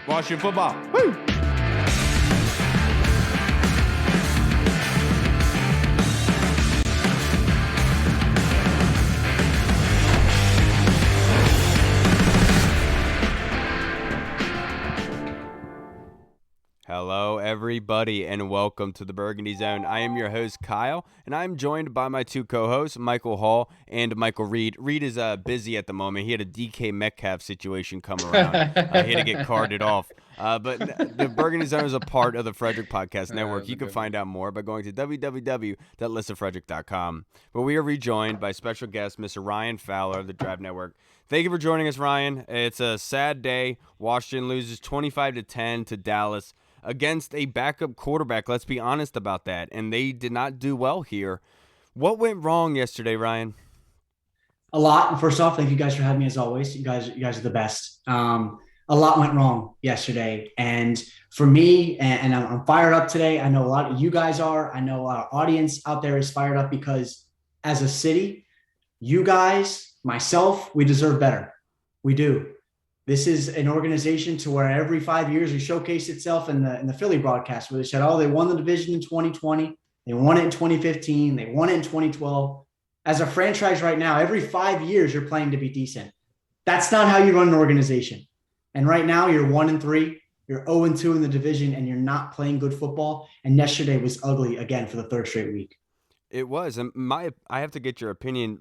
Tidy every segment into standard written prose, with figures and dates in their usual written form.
Washington football. Woo! Hello, everybody, and welcome to the Burgundy Zone. I am your host, Kyle, and I'm joined by my two co-hosts, Michael Hall and Michael Reed. Reed is busy at the moment. He had a DK Metcalf situation come around. He had to get carted off. But the Burgundy Zone is a part of the Frederick Podcast Network. You can find out more by going to www.listofrederick.com. But we are rejoined by special guest, Mr. Ryan Fowler of the Drive Network. Thank you for joining us, Ryan. It's a sad day. Washington loses 25-10 to Dallas against a backup quarterback. Let's be honest about that. And they did not do well here. What went wrong yesterday, Ryan? A lot. First off, thank you guys for having me as always. You guys are the best. A lot went wrong yesterday. And for me, and I'm fired up today. I know a lot of you guys are. I know our audience out there is fired up because as a city, you guys, myself, we deserve better. We do. This is an organization to where every 5 years it showcased itself in the Philly broadcast where they said, oh, they won the division in 2020. They won it in 2015. They won it in 2012. As a franchise right now, every 5 years you're playing to be decent. That's not how you run an organization. And right now you're 1-3, you're 0-2 in the division, and you're not playing good football. And yesterday was ugly again for the third straight week. It was. And I have to get your opinion.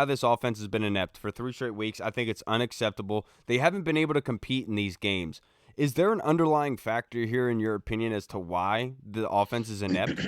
This offense has been inept for 3 straight weeks. I think it's unacceptable. They haven't been able to compete in these games. Is there an underlying factor here, in your opinion, as to why the offense is inept?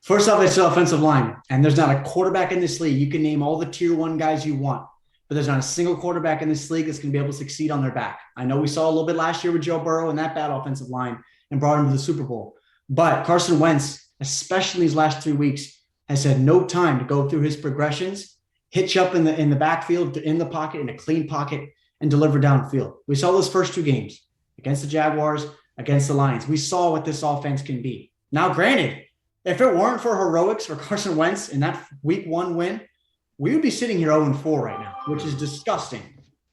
First off, it's the offensive line. And there's not a quarterback in this league. You can name all the tier 1 guys you want, but there's not a single quarterback in this league that's going to be able to succeed on their back. I know we saw a little bit last year with Joe Burrow and that bad offensive line and brought him to the Super Bowl. But Carson Wentz, especially these last 3 weeks, has had no time to go through his progressions, hitch up in the backfield, in the pocket, in a clean pocket, and deliver downfield. We saw those first 2 games against the Jaguars, against the Lions. We saw what this offense can be. Now, granted, if it weren't for heroics for Carson Wentz in that week 1 win, we would be sitting here 0-4 right now, which is disgusting.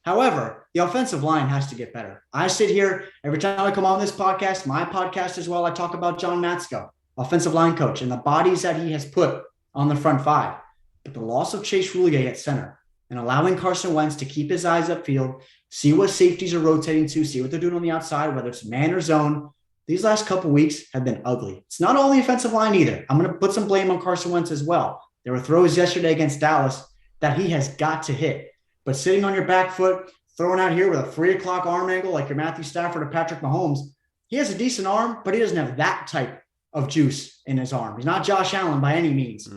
However, the offensive line has to get better. I sit here every time I come on this podcast, my podcast as well, I talk about John Matsko, offensive line coach, and the bodies that he has put on the front 5. But the loss of Chase Roulier at center and allowing Carson Wentz to keep his eyes upfield, see what safeties are rotating to, see what they're doing on the outside, whether it's man or zone, these last couple weeks have been ugly. It's not all the offensive line either. I'm going to put some blame on Carson Wentz as well. There were throws yesterday against Dallas that he has got to hit. But sitting on your back foot, throwing out here with a 3 o'clock arm angle like your Matthew Stafford or Patrick Mahomes, he has a decent arm, but he doesn't have that type of juice in his arm. He's not Josh Allen by any means.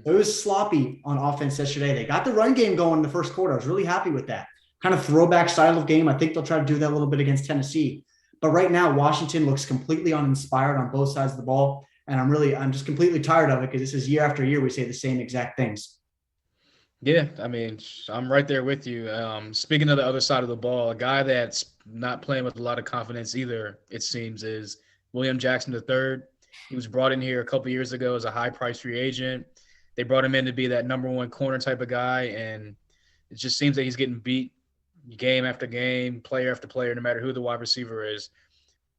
It was sloppy on offense yesterday. They got the run game going in the first quarter. I was really happy with that. Kind of throwback style of game. I think they'll try to do that a little bit against Tennessee. But right now, Washington looks completely uninspired on both sides of the ball. And I'm just completely tired of it because this is year after year we say the same exact things. Yeah, I mean, I'm right there with you. Speaking of the other side of the ball, a guy that's not playing with a lot of confidence either, it seems, is William Jackson III. He was brought in here a couple years ago as a high-priced free agent. They brought him in to be that number 1 corner type of guy, and it just seems that he's getting beat game after game, player after player, no matter who the wide receiver is.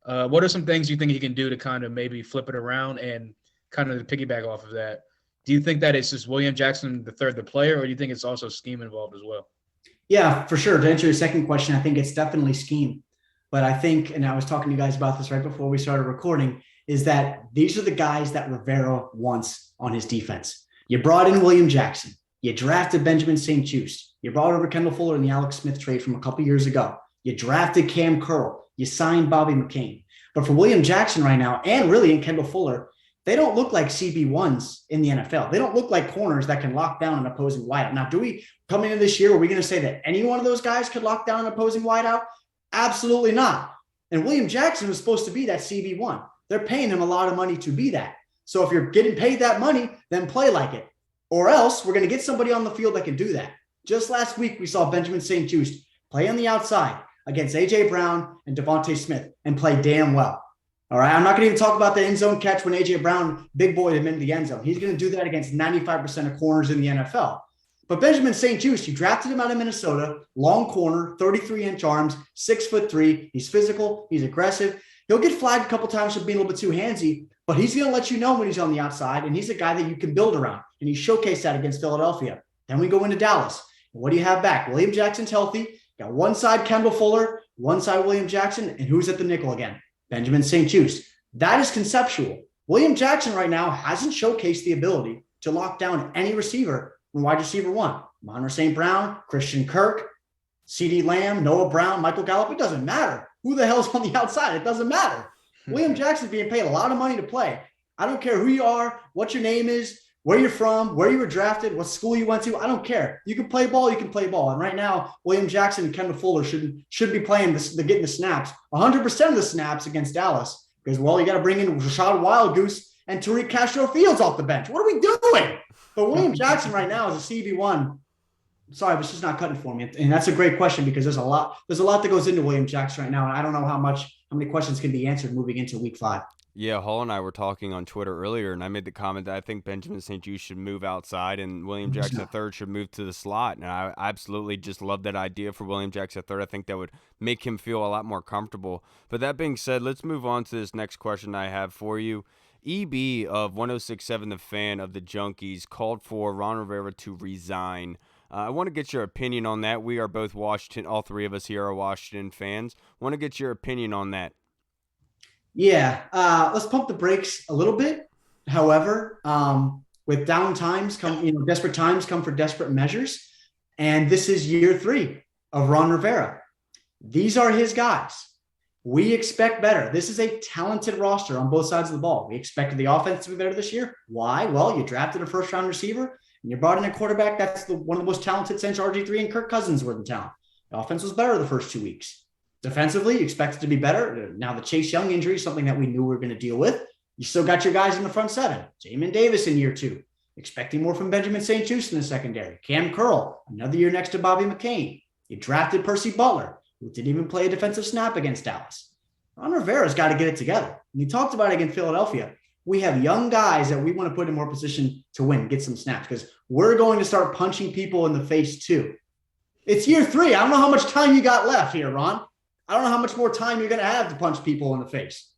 What are some things you think he can do to kind of maybe flip it around and kind of piggyback off of that? Do you think that it's just William Jackson III, the player, or do you think it's also scheme involved as well? Yeah, for sure. To answer your second question, I think it's definitely scheme. But I think, and I was talking to you guys about this right before we started recording, is that these are the guys that Rivera wants on his defense. You brought in William Jackson. You drafted Benjamin St-Juste. You brought over Kendall Fuller in the Alex Smith trade from a couple years ago. You drafted Cam Curl. You signed Bobby McCain. But for William Jackson right now, and really in Kendall Fuller, they don't look like CB1s in the NFL. They don't look like corners that can lock down an opposing wideout. Now, do we come into this year, are we going to say that any one of those guys could lock down an opposing wideout? Absolutely not. And William Jackson was supposed to be that CB1. They're paying him a lot of money to be that. So if you're getting paid that money, then play like it. Or else we're going to get somebody on the field that can do that. Just last week, we saw Benjamin St-Juste play on the outside against A.J. Brown and Devontae Smith and play damn well. All right, I'm not going to even talk about the end zone catch when A.J. Brown big boyed him into the end zone. He's going to do that against 95% of corners in the NFL. But Benjamin St. Juste, you drafted him out of Minnesota, long corner, 33-inch arms, 6'3". He's physical. He's aggressive. He'll get flagged a couple times for being a little bit too handsy, but he's going to let you know when he's on the outside, and he's a guy that you can build around. And he showcased that against Philadelphia. Then we go into Dallas. And what do you have back? William Jackson's healthy. Got one side Kendall Fuller, one side William Jackson, and who's at the nickel again? Benjamin St. Juste. That is conceptual. William Jackson right now hasn't showcased the ability to lock down any receiver from wide receiver one. Monroe St. Brown, Christian Kirk, CeeDee Lamb, Noah Brown, Michael Gallup. It doesn't matter. Who the hell's on the outside? It doesn't matter. William Jackson's being paid a lot of money to play. I don't care who you are, what your name is, where you're from, where you were drafted, what school you went to. I don't care. You can play ball, you can play ball. And right now, William Jackson and Kendall Fuller should be playing getting the snaps, 100% of the snaps against Dallas. Because, well, you got to bring in Rashad Wildgoose and Tariq Castro Fields off the bench. What are we doing? But William Jackson right now is a CB1. Sorry, but it's just not cutting for me. And that's a great question because there's a lot that goes into William Jackson right now. And I don't know how many questions can be answered moving into week 5. Yeah, Hall and I were talking on Twitter earlier, and I made the comment that I think Benjamin St. Juste should move outside and William Jackson III should move to the slot. And I absolutely just love that idea for William Jackson III. I think that would make him feel a lot more comfortable. But that being said, let's move on to this next question I have for you. EB of 1067 The Fan of the Junkies called for Ron Rivera to resign. I want to get your opinion on that. We are both Washington. All three of us here are Washington fans. Want to get your opinion on that. Yeah, let's pump the brakes a little bit. However, with down times come, desperate times come for desperate measures. And this is year 3 of Ron Rivera. These are his guys. We expect better. This is a talented roster on both sides of the ball. We expected the offense to be better this year. Why? Well, you drafted a first-round receiver, and you brought in a quarterback that's one of the most talented since RG3 and Kirk Cousins were in town. The offense was better the first 2 weeks. Defensively, you expect it to be better. Now, the Chase Young injury is something that we knew we were going to deal with. You still got your guys in the front 7. Jamin Davis in year 2. Expecting more from Benjamin St. Juste in the secondary. Cam Curl, another year next to Bobby McCain. You drafted Percy Butler, who didn't even play a defensive snap against Dallas. Ron Rivera's got to get it together. And he talked about it against Philadelphia. We have young guys that we want to put in more position to win, get some snaps, because we're going to start punching people in the face too. It's year 3. I don't know how much time you got left here, Ron. I don't know how much more time you're going to have to punch people in the face.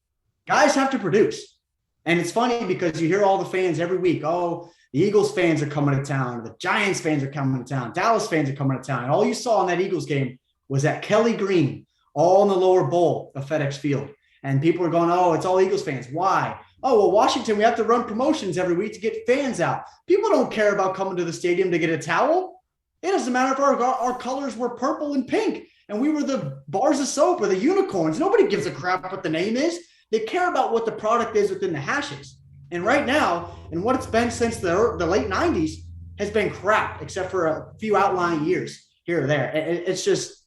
Guys have to produce. And it's funny because you hear all the fans every week, oh, the Eagles fans are coming to town. The Giants fans are coming to town. Dallas fans are coming to town. And all you saw in that Eagles game was that Kelly Green all in the lower bowl of FedEx Field. And people are going, oh, it's all Eagles fans. Why? Oh, well, Washington, we have to run promotions every week to get fans out. People don't care about coming to the stadium to get a towel. It doesn't matter if our colors were purple and pink. And we were the bars of soap or the unicorns. Nobody gives a crap what the name is. They care about what the product is within the hashes. And right now, and what it's been since the late 90s, has been crap, except for a few outlying years here or there. It's just,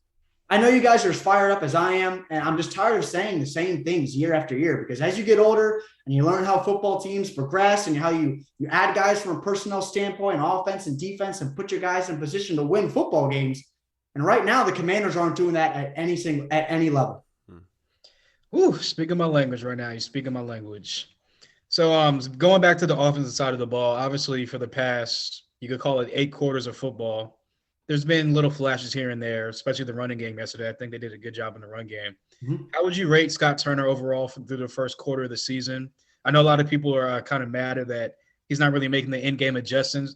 I know you guys are as fired up as I am, and I'm just tired of saying the same things year after year, because as you get older and you learn how football teams progress and how you add guys from a personnel standpoint, offense and defense, and put your guys in position to win football games. And right now, the Commanders aren't doing that at any level. Ooh, speaking my language right now. You're speaking my language. So going back to the offensive side of the ball, obviously for the past, you could call it 8 quarters of football, there's been little flashes here and there, especially the running game yesterday. I think they did a good job in the run game. Mm-hmm. How would you rate Scott Turner overall through the first quarter of the season? I know a lot of people are kind of mad at that he's not really making the in-game adjustments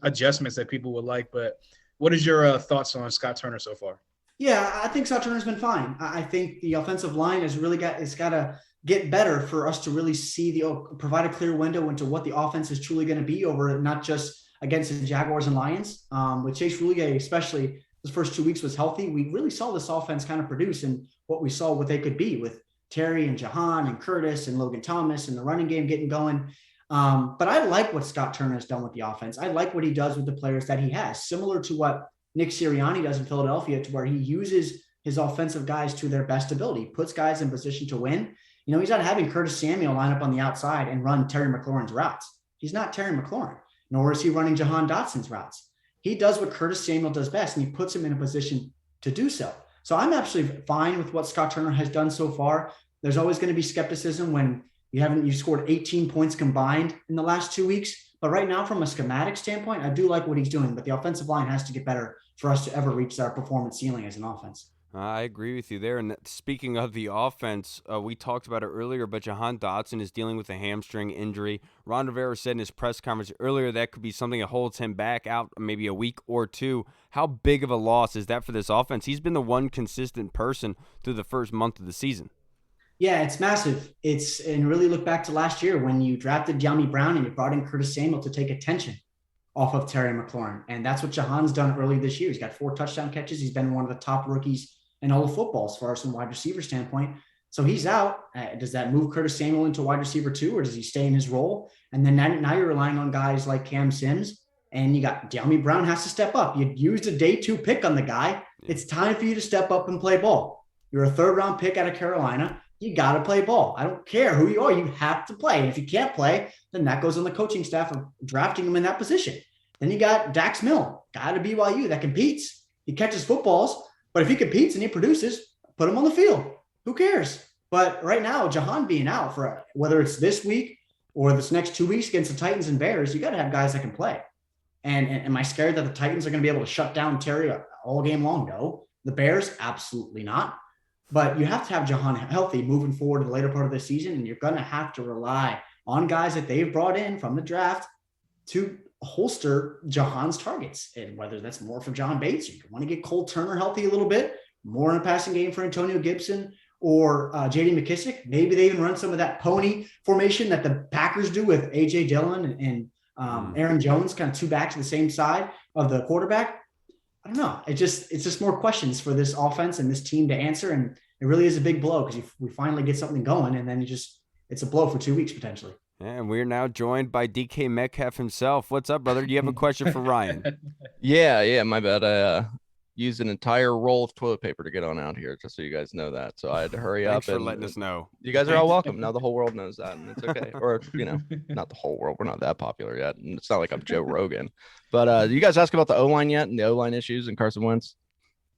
that people would like, but what is your thoughts on Scott Turner so far? Yeah, I think Scott Turner's been fine. I think the offensive line has really got to get better for us to really see provide a clear window into what the offense is truly going to be over, not just against the Jaguars and Lions. With Chase Roulier, especially his first 2 weeks was healthy. We really saw this offense kind of produce and what they could be with Terry and Jahan and Curtis and Logan Thomas and the running game getting going. But I like what Scott Turner has done with the offense. I like what he does with the players that he has, similar to what Nick Sirianni does in Philadelphia, to where he uses his offensive guys to their best ability, puts guys in position to win. He's not having Curtis Samuel line up on the outside and run Terry McLaurin's routes. He's not Terry McLaurin, nor is he running Jahan Dotson's routes. He does what Curtis Samuel does best, and he puts him in a position to do so. So I'm actually fine with what Scott Turner has done so far. There's always going to be skepticism when you scored 18 points combined in the last 2 weeks, But right now, from a schematic standpoint, I do like what he's doing, but the offensive line has to get better for us to ever reach our performance ceiling as an offense. I agree with you there. And speaking of the offense, we talked about it earlier, but Jahan Dotson is dealing with a hamstring injury. Ron Rivera said in his press conference earlier that could be something that holds him back out maybe a week or two. How big of a loss is that for this offense? He's been the one consistent person through the first month of the season. Yeah, it's massive. And really look back to last year when you drafted De'Ami Brown and you brought in Curtis Samuel to take attention off of Terry McLaurin. And that's what Jahan's done early this year. He's got 4 touchdown catches. He's been one of the top rookies in all of football as far as from wide receiver standpoint. So he's out. Does that move Curtis Samuel into wide receiver 2, or does he stay in his role? And then now you're relying on guys like Cam Sims, and you got De'Ami Brown has to step up. You used a day 2 pick on the guy. It's time for you to step up and play ball. You're a 3rd round pick out of Carolina. You got to play ball. I don't care who you are. You have to play. And if you can't play, then that goes on the coaching staff of drafting him in that position. Then you got Dax Milne, guy out of BYU that competes. He catches footballs, but if he competes and he produces, put him on the field. Who cares? But right now, Jahan being out for whether it's this week or this next 2 weeks against the Titans and Bears, you got to have guys that can play. And am I scared that the Titans are going to be able to shut down Terry all game long? No. The Bears, absolutely not. But you have to have Jahan healthy moving forward to the later part of the season, and you're going to have to rely on guys that they've brought in from the draft to holster Jahan's targets. And whether that's more for John Bates, or you want to get Cole Turner healthy a little bit, more in a passing game for Antonio Gibson or J.D. McKissick. Maybe they even run some of that pony formation that the Packers do with A.J. Dillon and Aaron Jones, kind of 2 backs to the same side of the quarterback. I don't know. It's just more questions for this offense and this team to answer. And it really is a big blow because we finally get something going, and then it's a blow for 2 weeks potentially. And we're now joined by DK Metcalf himself. What's up, brother? Do you have a question for Ryan? Yeah, my bad. I used an entire roll of toilet paper to get on out here, just so you guys know that. So I had to hurry up. Thanks for letting us know. You guys are all welcome. Now the whole world knows that, and it's okay. Or, not the whole world. We're not that popular yet. And it's not like I'm Joe Rogan. But you guys ask about the O-line yet and the O-line issues and Carson Wentz?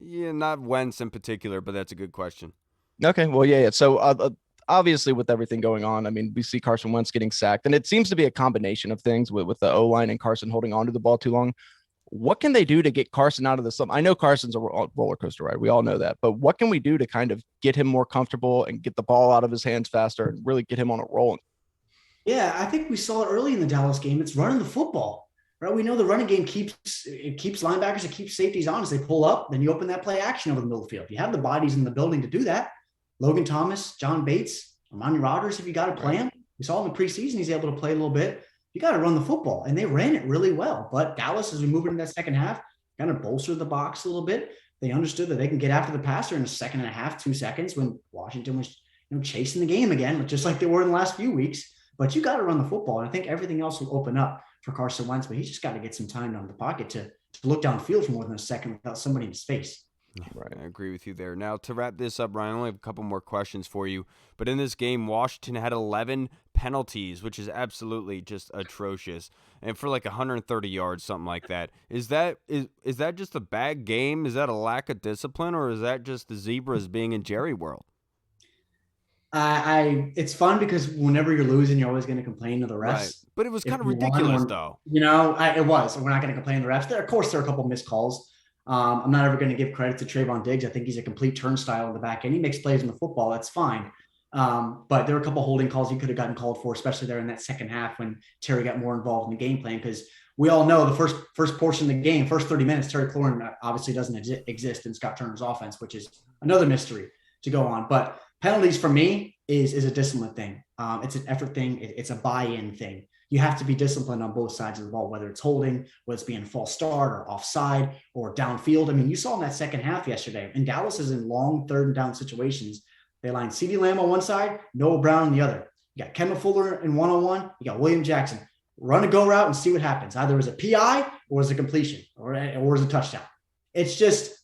Yeah, not Wentz in particular, but that's a good question. Okay, well, yeah. So obviously with everything going on, I mean, we see Carson Wentz getting sacked, and it seems to be a combination of things with the O-line and Carson holding on to the ball too long. What can they do to get Carson out of the slump? I know Carson's a roller coaster ride. We all know that. But what can we do to kind of get him more comfortable and get the ball out of his hands faster and really get him on a roll? Yeah, I think we saw it early in the Dallas game. It's running the football, right? We know the running game keeps linebackers, it keeps safeties on as they pull up. Then you open that play action over the middle of the field. You have the bodies in the building to do that. Logan Thomas, John Bates, Amani Rodgers, if you got to play him. We saw in the preseason he's able to play a little bit. You got to run the football, and they ran it really well. But Dallas, as we move into that second half, kind of bolstered the box a little bit. They understood that they can get after the passer in a second and a half, 2 seconds when Washington was chasing the game again, just like they were in the last few weeks. But you got to run the football, and I think everything else will open up for Carson Wentz, but he's just got to get some time down the pocket to look downfield for more than a second without somebody in his face. Right, I agree with you there. Now, to wrap this up, Ryan, I only have a couple more questions for you. But in this game, Washington had 11 penalties, which is absolutely just atrocious. And for like 130 yards, something like that. Is that just a bad game? Is that a lack of discipline? Or is that just the Zebras being in Jerry World? It's fun because whenever you're losing, you're always going to complain to the refs. Right. But it was kind of ridiculous, though. It was. We're not going to complain to the refs. Of course, there are a couple missed calls. I'm not ever going to give credit to Trayvon Diggs. I think he's a complete turnstile in the back end. He makes plays in the football. That's fine. But there were a couple holding calls he could have gotten called for, especially there in that second half when Terry got more involved in the game plan. Because we all know the first portion of the game, first 30 minutes, Terry McLaurin obviously doesn't exist in Scott Turner's offense, which is another mystery to go on. But penalties for me is a discipline thing. It's an effort thing. It's a buy-in thing. You have to be disciplined on both sides of the ball, whether it's holding, whether it's being a false start or offside or downfield. I mean, you saw in that second half yesterday, and Dallas is in long third and down situations. They line CeeDee Lamb on one side, Noah Brown on the other. You got Kevin Fuller in one-on-one. You got William Jackson. Run a go route and see what happens. Either as a PI or as a completion or as a touchdown. It's just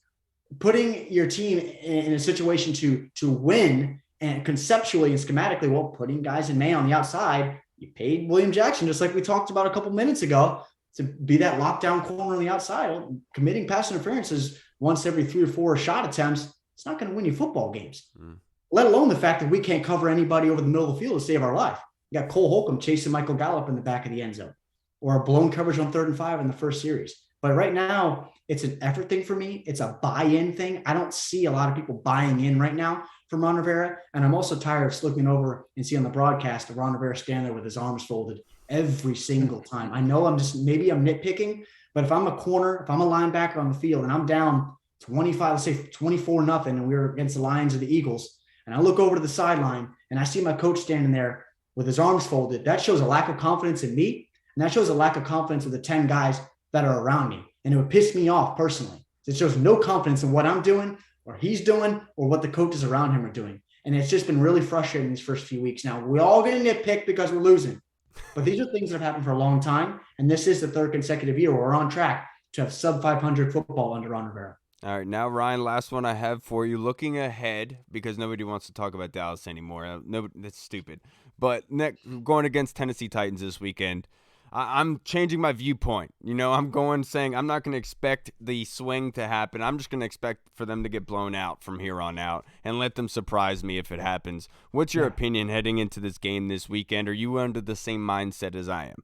putting your team in a situation to win, and conceptually and schematically, well, putting guys in man on the outside. You paid William Jackson, just like we talked about a couple minutes ago, to be that lockdown corner on the outside. Well, committing pass interferences once every 3 or 4 shot attempts, it's not going to win you football games, let alone the fact that we can't cover anybody over the middle of the field to save our life. You got Cole Holcomb chasing Michael Gallup in the back of the end zone. or a blown coverage on 3rd and 5 in the first series. But right now, it's an effort thing for me. It's a buy-in thing. I don't see a lot of people buying in right now from Ron Rivera. And I'm also tired of looking over and seeing on the broadcast of Ron Rivera standing there with his arms folded every single time. I know maybe I'm nitpicking, but if I'm a corner, if I'm a linebacker on the field and I'm down 25, let's say 24-0, and we're against the Lions or the Eagles, and I look over to the sideline and I see my coach standing there with his arms folded, that shows a lack of confidence in me. And that shows a lack of confidence of the 10 guys that are around me. And it would piss me off personally. It shows no confidence in what I'm doing or he's doing or what the coaches around him are doing. And it's just been really frustrating these first few weeks. Now, we're all going to nitpick because we're losing. But these are things that have happened for a long time. And this is the 3rd consecutive year where we're on track to have sub-500 football under Ron Rivera. All right, now, Ryan, last one I have for you. Looking ahead, because nobody wants to talk about Dallas anymore. That's stupid. But going against Tennessee Titans this weekend, I'm changing my viewpoint. I'm saying I'm not going to expect the swing to happen. I'm just going to expect for them to get blown out from here on out and let them surprise me if it happens. What's your opinion heading into this game this weekend? Are you under the same mindset as I am?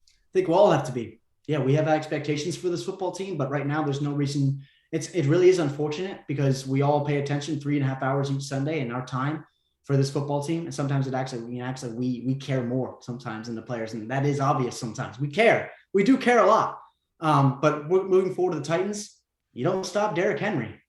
I think we'll all have to be. Yeah, we have expectations for this football team, but right now there's no reason. It really is unfortunate because we all pay attention 3.5 hours each Sunday in our time for this football team. And sometimes it actually, we care more sometimes than the players. And that is obvious sometimes. We care. We do care a lot. But moving forward to the Titans, you don't stop Derrick Henry.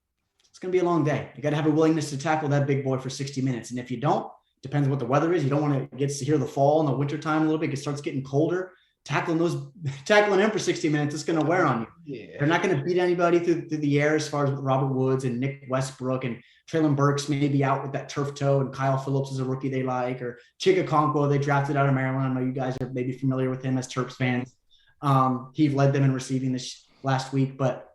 It's going to be a long day. You got to have a willingness to tackle that big boy for 60 minutes. And if you don't, depends what the weather is. You don't want to get to hear the fall in the wintertime a little bit. It starts getting colder. Tackling him for 60 minutes, it's going to wear on you. Yeah. They're not going to beat anybody through the air as far as Robert Woods and Nick Westbrook and Traylon Burks may be out with that turf toe, and Kyle Phillips is a rookie they like, or Chika Okonkwo they drafted out of Maryland. I know you guys are maybe familiar with him as Terps fans. He led them in receiving this last week, but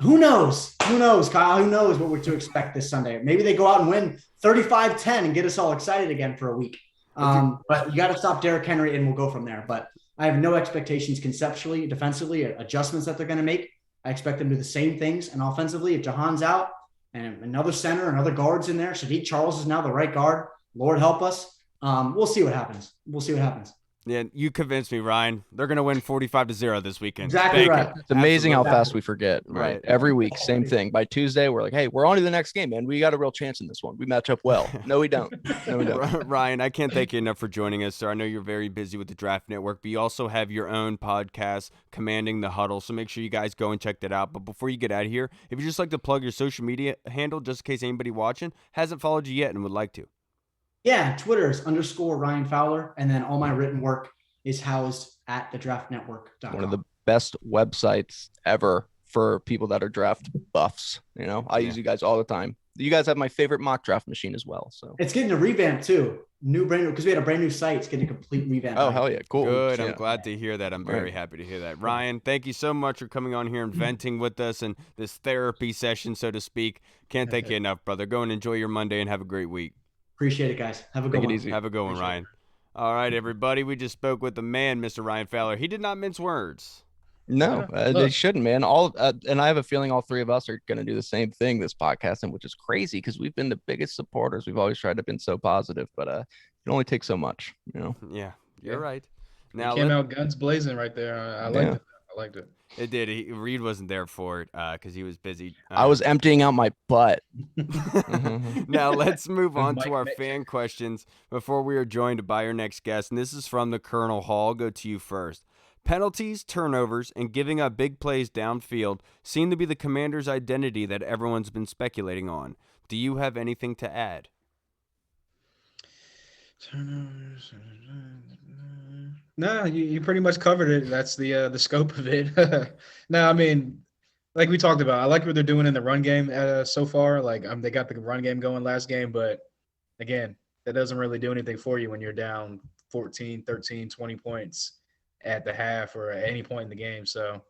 who knows? Who knows, Kyle? Who knows what we're to expect this Sunday? Maybe they go out and win 35-10 and get us all excited again for a week. But you got to stop Derrick Henry, and we'll go from there. But I have no expectations conceptually, defensively, adjustments that they're going to make. I expect them to do the same things. And offensively, if Jahan's out and another center, another guard's in there, Sadiq Charles is now the right guard. Lord help us. We'll see what happens. Yeah, you convinced me, Ryan. They're going to win 45-0 this weekend. Exactly right. It's amazing how fast we forget, right? Every week, same thing. By Tuesday, we're like, hey, we're on to the next game, man. We got a real chance in this one. We match up well. No, we don't. Ryan, I can't thank you enough for joining us, sir. I know you're very busy with the Draft Network, but you also have your own podcast, Commanding the Huddle, so make sure you guys go and check that out. But before you get out of here, if you'd just like to plug your social media handle, just in case anybody watching hasn't followed you yet and would like to. Yeah, Twitter is _Ryan Fowler, and then all my written work is housed at thedraftnetwork.com. One of the best websites ever for people that are draft buffs. I use you guys all the time. You guys have my favorite mock draft machine as well. So it's getting a revamp too. Because we had a brand new site. It's getting a complete revamp. Oh, hell yeah. Cool. Good. I'm glad to hear that. I'm very happy to hear that. Ryan, thank you so much for coming on here and venting with us and this therapy session, so to speak. Can't thank you enough, brother. Go and enjoy your Monday and have a great week. Appreciate it, guys. Have a good one. Take it easy. Have a good one, Ryan. All right, everybody. We just spoke with the man, Mr. Ryan Fowler. He did not mince words. No, they shouldn't, man. And I have a feeling all three of us are going to do the same thing this podcast, and which is crazy because we've been the biggest supporters. We've always tried to be so positive, but it only takes so much, Yeah, you're right. Now came out guns blazing right there. I liked it. It did. Reed wasn't there for it because he was busy. I was emptying out my butt. Now let's move on to our fan questions before we are joined by our next guest. And this is from the Colonel Hall. I'll go to you first. Penalties, turnovers, and giving up big plays downfield seem to be the Commanders' identity that everyone's been speculating on. Do you have anything to add? Turnovers. No, you pretty much covered it. That's the scope of it. No, I mean, like we talked about, I like what they're doing in the run game so far. Like they got the run game going last game, but again, that doesn't really do anything for you when you're down 14, 13, 20 points at the half or at any point in the game. So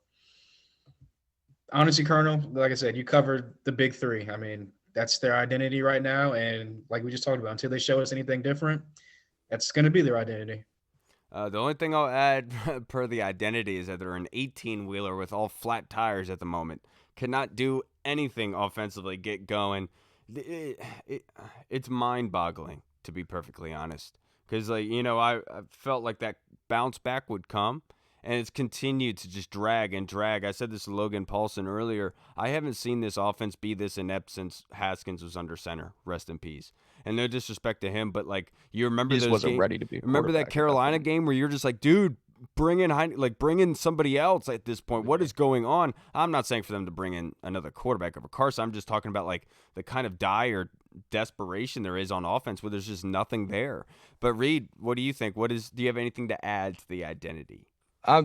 honestly, Colonel, like I said, you covered the big three. I mean, that's their identity right now. And like we just talked about, until they show us anything different, that's going to be their identity. The only thing I'll add per the identity is that they're an 18-wheeler with all flat tires at the moment. Cannot do anything offensively, get going. It's mind-boggling, to be perfectly honest. Because, I felt like that bounce back would come. and it's continued to just drag and drag. I said this to Logan Paulson earlier. I haven't seen this offense be this inept since Haskins was under center. Rest in peace. And no disrespect to him, but like you remember He just those wasn't games. ready to be. Remember that Carolina game where you're just like, dude, bring in somebody else at this point. What is going on? I'm not saying for them to bring in another quarterback over Carson. I'm just talking about like the kind of dire desperation there is on offense where there's just nothing there. But Reed, what do you think? Do you have anything to add to the identity?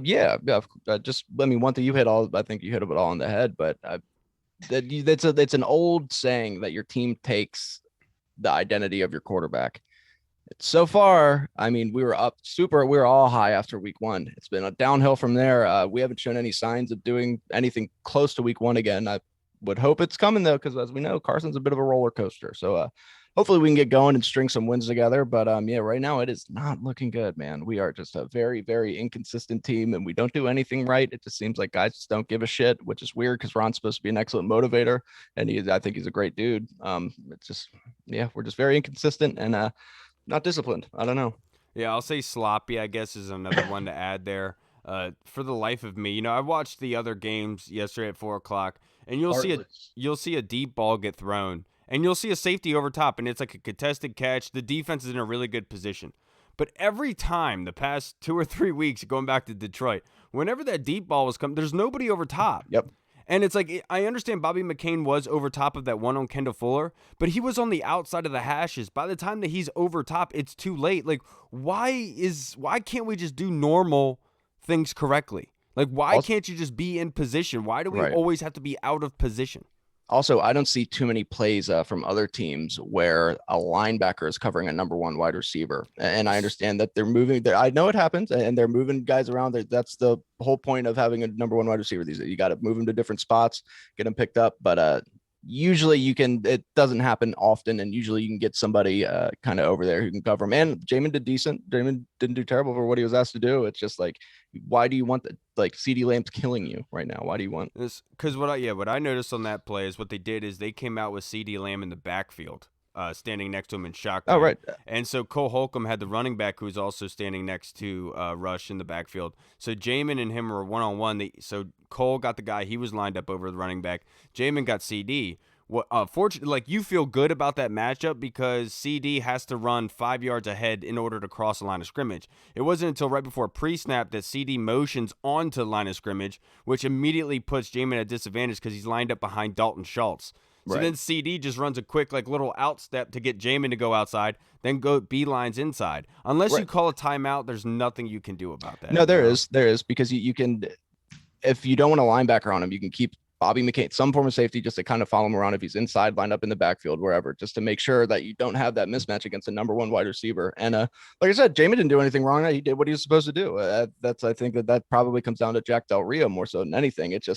Yeah. Just one thing you hit all. I think you hit it all on the head. But it's an old saying that your team takes the identity of your quarterback. So far, I mean, we were all high after week 1. It's been a downhill from there. We haven't shown any signs of doing anything close to week 1 again. I would hope it's coming though, because as we know, Carson's a bit of a roller coaster. So hopefully we can get going and string some wins together. But yeah, right now it is not looking good, man. We are just a very, very inconsistent team, and we don't do anything right. It just seems like guys just don't give a shit, which is weird because Ron's supposed to be an excellent motivator, and I think he's a great dude. It's just, yeah, we're just very inconsistent and not disciplined. I don't know. Yeah, I'll say sloppy, I guess, is another one to add there. For the life of me, I watched the other games yesterday at 4:00, and you'll see a deep ball get thrown, and you'll see a safety over top, and it's like a contested catch. The defense is in a really good position. But every time the past 2 or 3 weeks, going back to Detroit, whenever that deep ball was coming, there's nobody over top. Yep. And it's like, I understand Bobby McCain was over top of that one on Kendall Fuller, but he was on the outside of the hashes. By the time that he's over top, it's too late. Like, why can't we just do normal things correctly? Like, why can't you just be in position? Why do we always have to be out of position? Also, I don't see too many plays from other teams where a linebacker is covering a number 1 wide receiver. And I understand that they're moving. I know it happens, and they're moving guys around. That's the whole point of having a number 1 wide receiver. You got to move them to different spots, get them picked up. But usually it doesn't happen often, and usually you can get somebody kind of over there who can cover him. And Jamin did decent. Jamin didn't do terrible for what he was asked to do. It's just like, why do you want CeeDee Lamb's killing you right now? Why do you want this? Because what I noticed on that play is what they did is they came out with CeeDee Lamb in the backfield, standing next to him in shotgun. Oh, right. And so Cole Holcomb had the running back who's also standing next to Rush in the backfield. So Jamin and him were one-on-one. So Cole got the guy he was lined up over the running back. Jamin got CD. Fortunately, like, you feel good about that matchup because CD has to run 5 yards ahead in order to cross the line of scrimmage. It wasn't until right before pre-snap that CD motions onto the line of scrimmage, which immediately puts Jamin at a disadvantage because he's lined up behind Dalton Schultz. So then CD just runs a quick little out step to get Jamin to go outside, then go beelines inside. Unless you call a timeout, there's nothing you can do about that. No, there is because you can, if you don't want a linebacker on him, you can keep Bobby McCain, some form of safety, just to kind of follow him around if he's inside, lined up in the backfield, wherever, just to make sure that you don't have that mismatch against a number 1 wide receiver. And like I said, Jamin didn't do anything wrong. He did what he was supposed to do. I think that probably comes down to Jack Del Rio more so than anything. It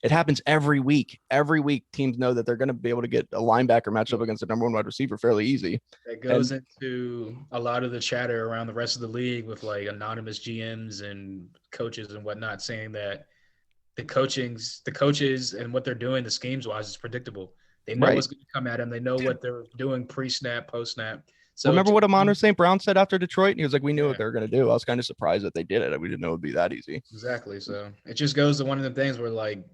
happens every week. Every week, teams know that they're going to be able to get a linebacker matchup against a number 1 wide receiver fairly easy. That goes into a lot of the chatter around the rest of the league with like anonymous GMs and coaches and whatnot saying that the coaches and what they're doing, the schemes wise, is predictable. They know what's going to come at them. They know what they're doing pre-snap, post-snap. So remember what Amon St. Brown said after Detroit? He was like, we knew what they were going to do. I was kind of surprised that they did it. We didn't know it would be that easy. Exactly. So it just goes to one of the things where, like,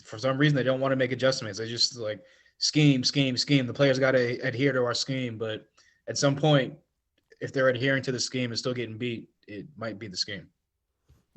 for some reason, they don't want to make adjustments. They just like scheme. The players got to adhere to our scheme. But at some point, if they're adhering to the scheme and still getting beat, it might be the scheme.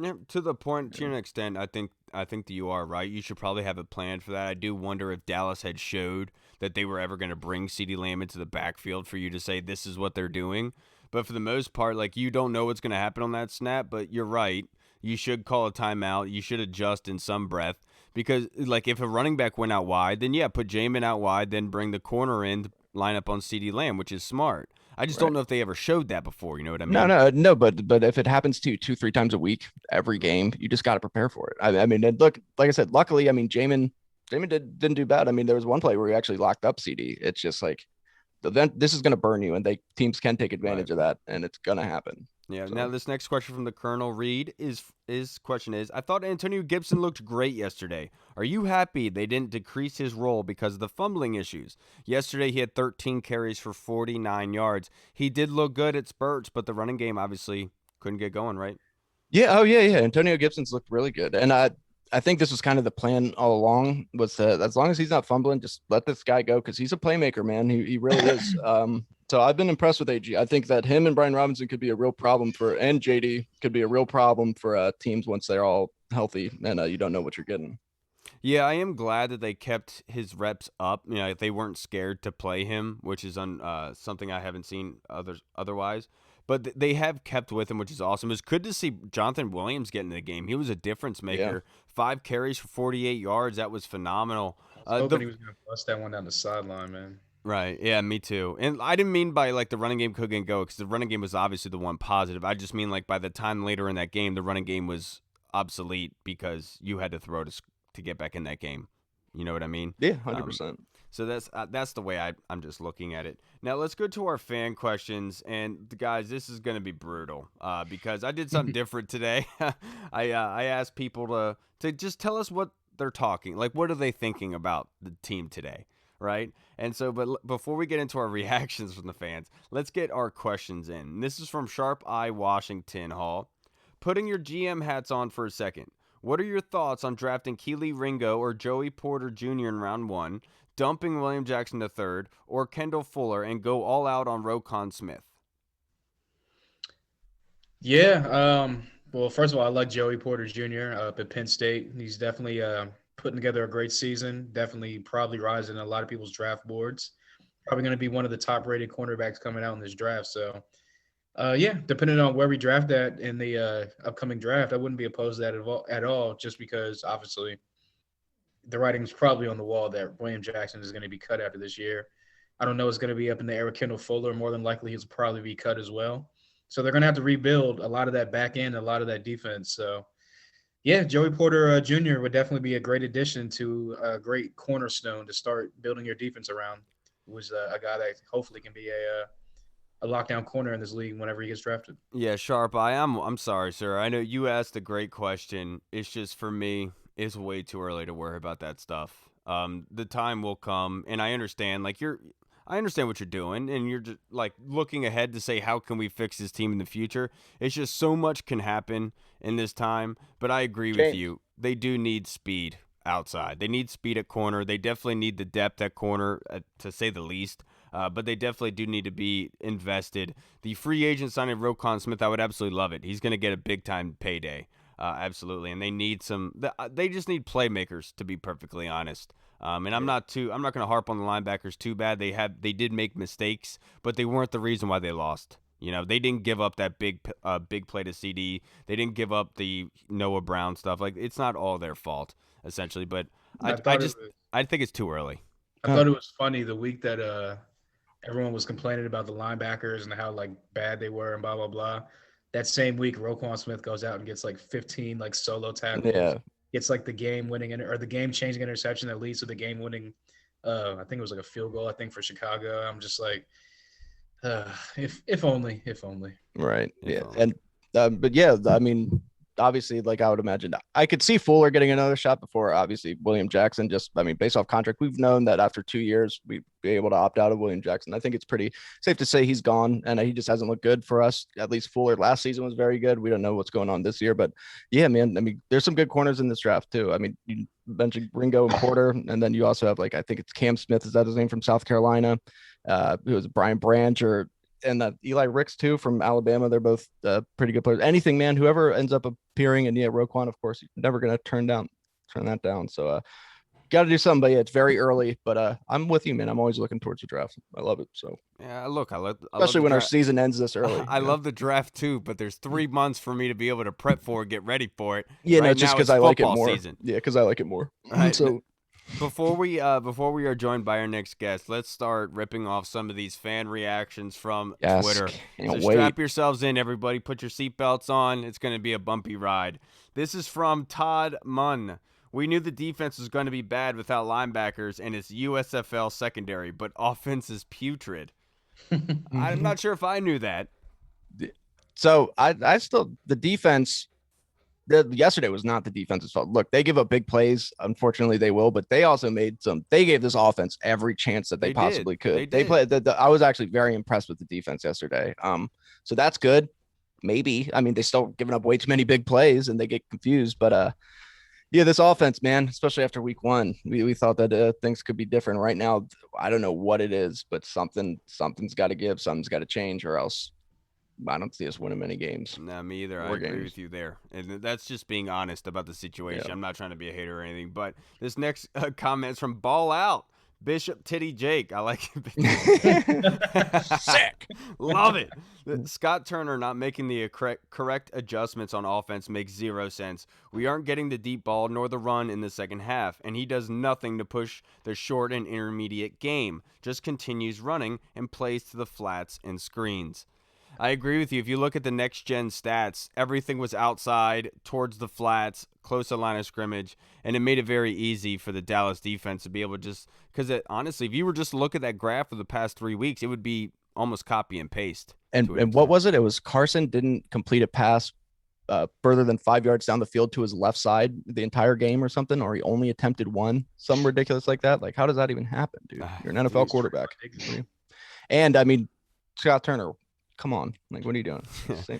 Yeah, to an extent, I think that you are right. You should probably have a plan for that. I do wonder if Dallas had showed that they were ever going to bring CeeDee Lamb into the backfield for you to say this is what they're doing. But for the most part, like, you don't know what's going to happen on that snap. But you're right. You should call a timeout. You should adjust in some breath because, like, if a running back went out wide, then put Jamin out wide, then bring the corner in to line up on CeeDee Lamb, which is smart. I just don't know if they ever showed that before. You know what I mean? No. But if it happens to you 2-3 times a week, every game, you just got to prepare for it. I mean, look, like I said, luckily, I mean, Jamin didn't do bad. I mean, there was one play where he actually locked up CD. It's just like, this is going to burn you, and teams can take advantage of that, and it's going to happen. Yeah. So. Now, this next question from the Colonel Reed his question is, I thought Antonio Gibson looked great yesterday. Are you happy they didn't decrease his role because of the fumbling issues? Yesterday, he had 13 carries for 49 yards. He did look good at spurts, but the running game obviously couldn't get going, right? Yeah. Oh, yeah. Antonio Gibson's looked really good. And I think this was kind of the plan all along was that as long as he's not fumbling, just let this guy go because he's a playmaker, man. He really is. So I've been impressed with AG. I think that him and Brian Robinson could be a real problem and JD could be a real problem for teams once they're all healthy and you don't know what you're getting. Yeah, I am glad that they kept his reps up. They weren't scared to play him, which is something I haven't seen otherwise. But they have kept with him, which is awesome. It was good to see Jonathan Williams get in the game. He was a difference maker. Yeah. 5 carries for 48 yards. That was phenomenal. I was hoping he was going to bust that one down the sideline, man. Right. Yeah, me too. And I didn't mean by like the running game couldn't go because the running game was obviously the one positive. I just mean like by the time later in that game, the running game was obsolete because you had to throw to get back in that game. You know what I mean? Yeah, 100%. So that's the way I'm just looking at it. Now let's go to our fan questions, and guys, this is going to be brutal because I did something different today. I asked people to just tell us what they're talking, like what are they thinking about the team today, right? And so, but before we get into our reactions from the fans, let's get our questions in. And this is from Sharp Eye Washington Hall. Putting your GM hats on for a second. What are your thoughts on drafting Keely Ringo or Joey Porter Jr. in round 1, dumping William Jackson III, or Kendall Fuller and go all out on Roquan Smith? Yeah. Well, first of all, I like Joey Porter Jr. Up at Penn State. He's definitely putting together a great season. Definitely probably rising in a lot of people's draft boards. Probably going to be one of the top-rated cornerbacks coming out in this draft. So, yeah, depending on where we draft that in the upcoming draft, I wouldn't be opposed to that at all, just because obviously the writing's probably on the wall that William Jackson is going to be cut after this year. I don't know it's going to be up in the air with Kendall Fuller. More than likely, he'll probably be cut as well. So they're going to have to rebuild a lot of that back end, a lot of that defense. So, yeah, Joey Porter Jr. would definitely be a great addition to a great cornerstone to start building your defense around. Who's a guy that hopefully can be a lockdown corner in this league whenever he gets drafted. Yeah, Sharp Eye, I'm sorry, sir. I know you asked a great question. It's just for me, it's way too early to worry about that stuff. The time will come, and I understand. I understand what you're doing, and you're just like looking ahead to say how can we fix this team in the future. It's just so much can happen in this time. But I agree with you. They do need speed outside. They need speed at corner. They definitely need the depth at corner, to say the least. But they definitely do need to be invested. The free agent signing of Roquan Smith, I would absolutely love it. He's going to get a big time payday, absolutely. And they need they just need playmakers, to be perfectly honest. And I'm not going to harp on the linebackers too bad. They did make mistakes, but they weren't the reason why they lost. They didn't give up that big play to CD. They didn't give up the Noah Brown stuff. Like, it's not all their fault, essentially. But I think it's too early. I thought it was funny the week that everyone was complaining about the linebackers and how like bad they were and blah blah blah. That same week, Roquan Smith goes out and gets like 15 like solo tackles. Yeah, gets like the game winning or the game changing interception that leads to the game winning. I think it was like a field goal. I think for Chicago. I'm just like, if only. Right. Yeah. And but yeah, I mean, obviously, like I would imagine, I could see Fuller getting another shot before obviously William Jackson. Based off contract, we've known that after 2 years we'd be able to opt out of William Jackson. I think it's pretty safe to say he's gone, and he just hasn't looked good for us. At least Fuller last season was very good. We don't know what's going on this year, but yeah, man. I mean, there's some good corners in this draft too. I mean, you mentioned Ringo and Porter, and then you also have I think it's Cam Smith. Is that his name, from South Carolina? Who was Brian Branch and Eli Ricks too from Alabama. They're both pretty good players. Anything, man, whoever ends up appearing, and yeah, Roquan, of course, you're never going to turn that down. So got to do something, but yeah, it's very early, but I'm with you, man. I'm always looking towards the draft. I love it. So yeah, look, especially when our season ends this early. I love the draft too, but there's 3 months for me to be able to prep for it, get ready for it. Yeah, right, no, just because I like it more. Season. Yeah, because I like it more. Right. So before we are joined by our next guest, let's start ripping off some of these fan reactions from Twitter. So strap yourselves in, everybody. Put your seatbelts on. It's going to be a bumpy ride. This is from Todd Munn. We knew the defense was going to be bad without linebackers and it's USFL secondary, but offense is putrid. I'm not sure if I knew that. So I still, the defense, yesterday was not the defense's fault. Look, they give up big plays. Unfortunately, they will, but they also they gave this offense every chance that they possibly could. They played. I was actually very impressed with the defense yesterday. So that's good. maybe. I mean, they still giving up way too many big plays and they get confused. But yeah, this offense, man, especially after week one, we thought that things could be different. Right now, I don't know what it is, but something's got to give, something's got to change, or else I don't see us winning many games. No, me either. I More agree games. with you there. And that's just being honest about the situation. Yeah. I'm not trying to be a hater or anything. But this next comment is from Ball Out. Bishop Titty Jake. I like it. Sick. Love it. Scott Turner not making the correct adjustments on offense makes zero sense. We aren't getting the deep ball nor the run in the second half, and he does nothing to push the short and intermediate game. Just continues running and plays to the flats and screens. I agree with you. If you look at the next-gen stats, everything was outside, towards the flats, close to line of scrimmage, and it made it very easy for the Dallas defense to be able to just – because honestly, if you were just to look at that graph for the past 3 weeks, it would be almost copy and paste. And what was it? It was Carson didn't complete a pass further than 5 yards down the field to his left side the entire game or something, or he only attempted one, something ridiculous like that. Like, how does that even happen, dude? You're an NFL quarterback. And, I mean, Scott Turner – come on. Like, what are you doing?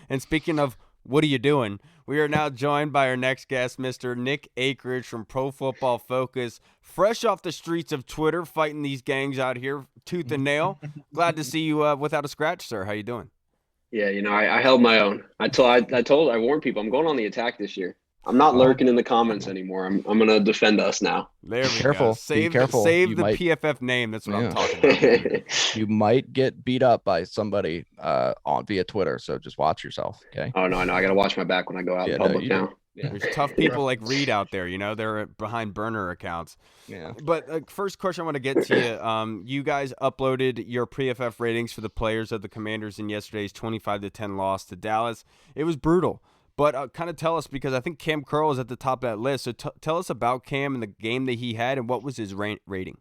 And speaking of what are you doing, we are now joined by our next guest, Mr. Nick Akridge from Pro Football Focus, fresh off the streets of Twitter, fighting these gangs out here, tooth and nail. Glad to see you without a scratch, sir. How you doing? Yeah, I held my own. I warned people I'm going on the attack this year. I'm not lurking in the comments anymore. I'm going to defend us now. There we Careful. go. Save careful. the You might- PFF name. That's what I'm talking about. You might get beat up by somebody via Twitter, so just watch yourself, okay? Oh, no, I know. I got to watch my back when I go out in public now. There's tough people like Reed out there, they're behind burner accounts. Yeah. But first question I want to get to you, you guys uploaded your PFF ratings for the players of the Commanders in yesterday's 25-10 loss to Dallas. It was brutal. But kind of tell us, because I think Cam Curl is at the top of that list. So tell us about Cam and the game that he had and what was his rating.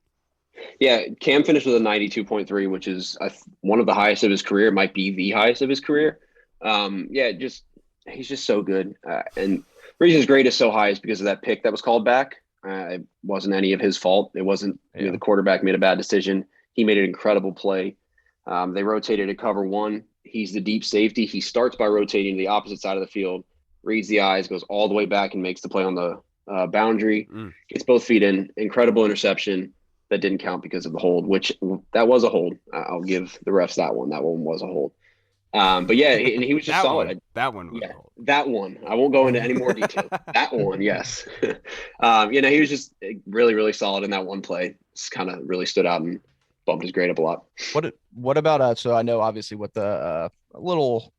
Yeah, Cam finished with a 92.3, which is one of the highest of his career. It might be the highest of his career. He's just so good. And the reason his grade is so high is because of that pick that was called back. It wasn't any of his fault. It wasn't the quarterback made a bad decision. He made an incredible play. They rotated to cover one. He's the deep safety. He starts by rotating to the opposite side of the field, reads the eyes, goes all the way back and makes the play on the boundary, gets both feet in. Incredible interception that didn't count because of the hold, which that was a hold. I'll give the refs that one. That one was a hold. But yeah, and he was just solid. That one was a hold. That one. I won't go into any more detail. That one, yes. He was just really, really solid in that one play. Just kind of really stood out and bumped his grade up a lot. What about so I know obviously what the little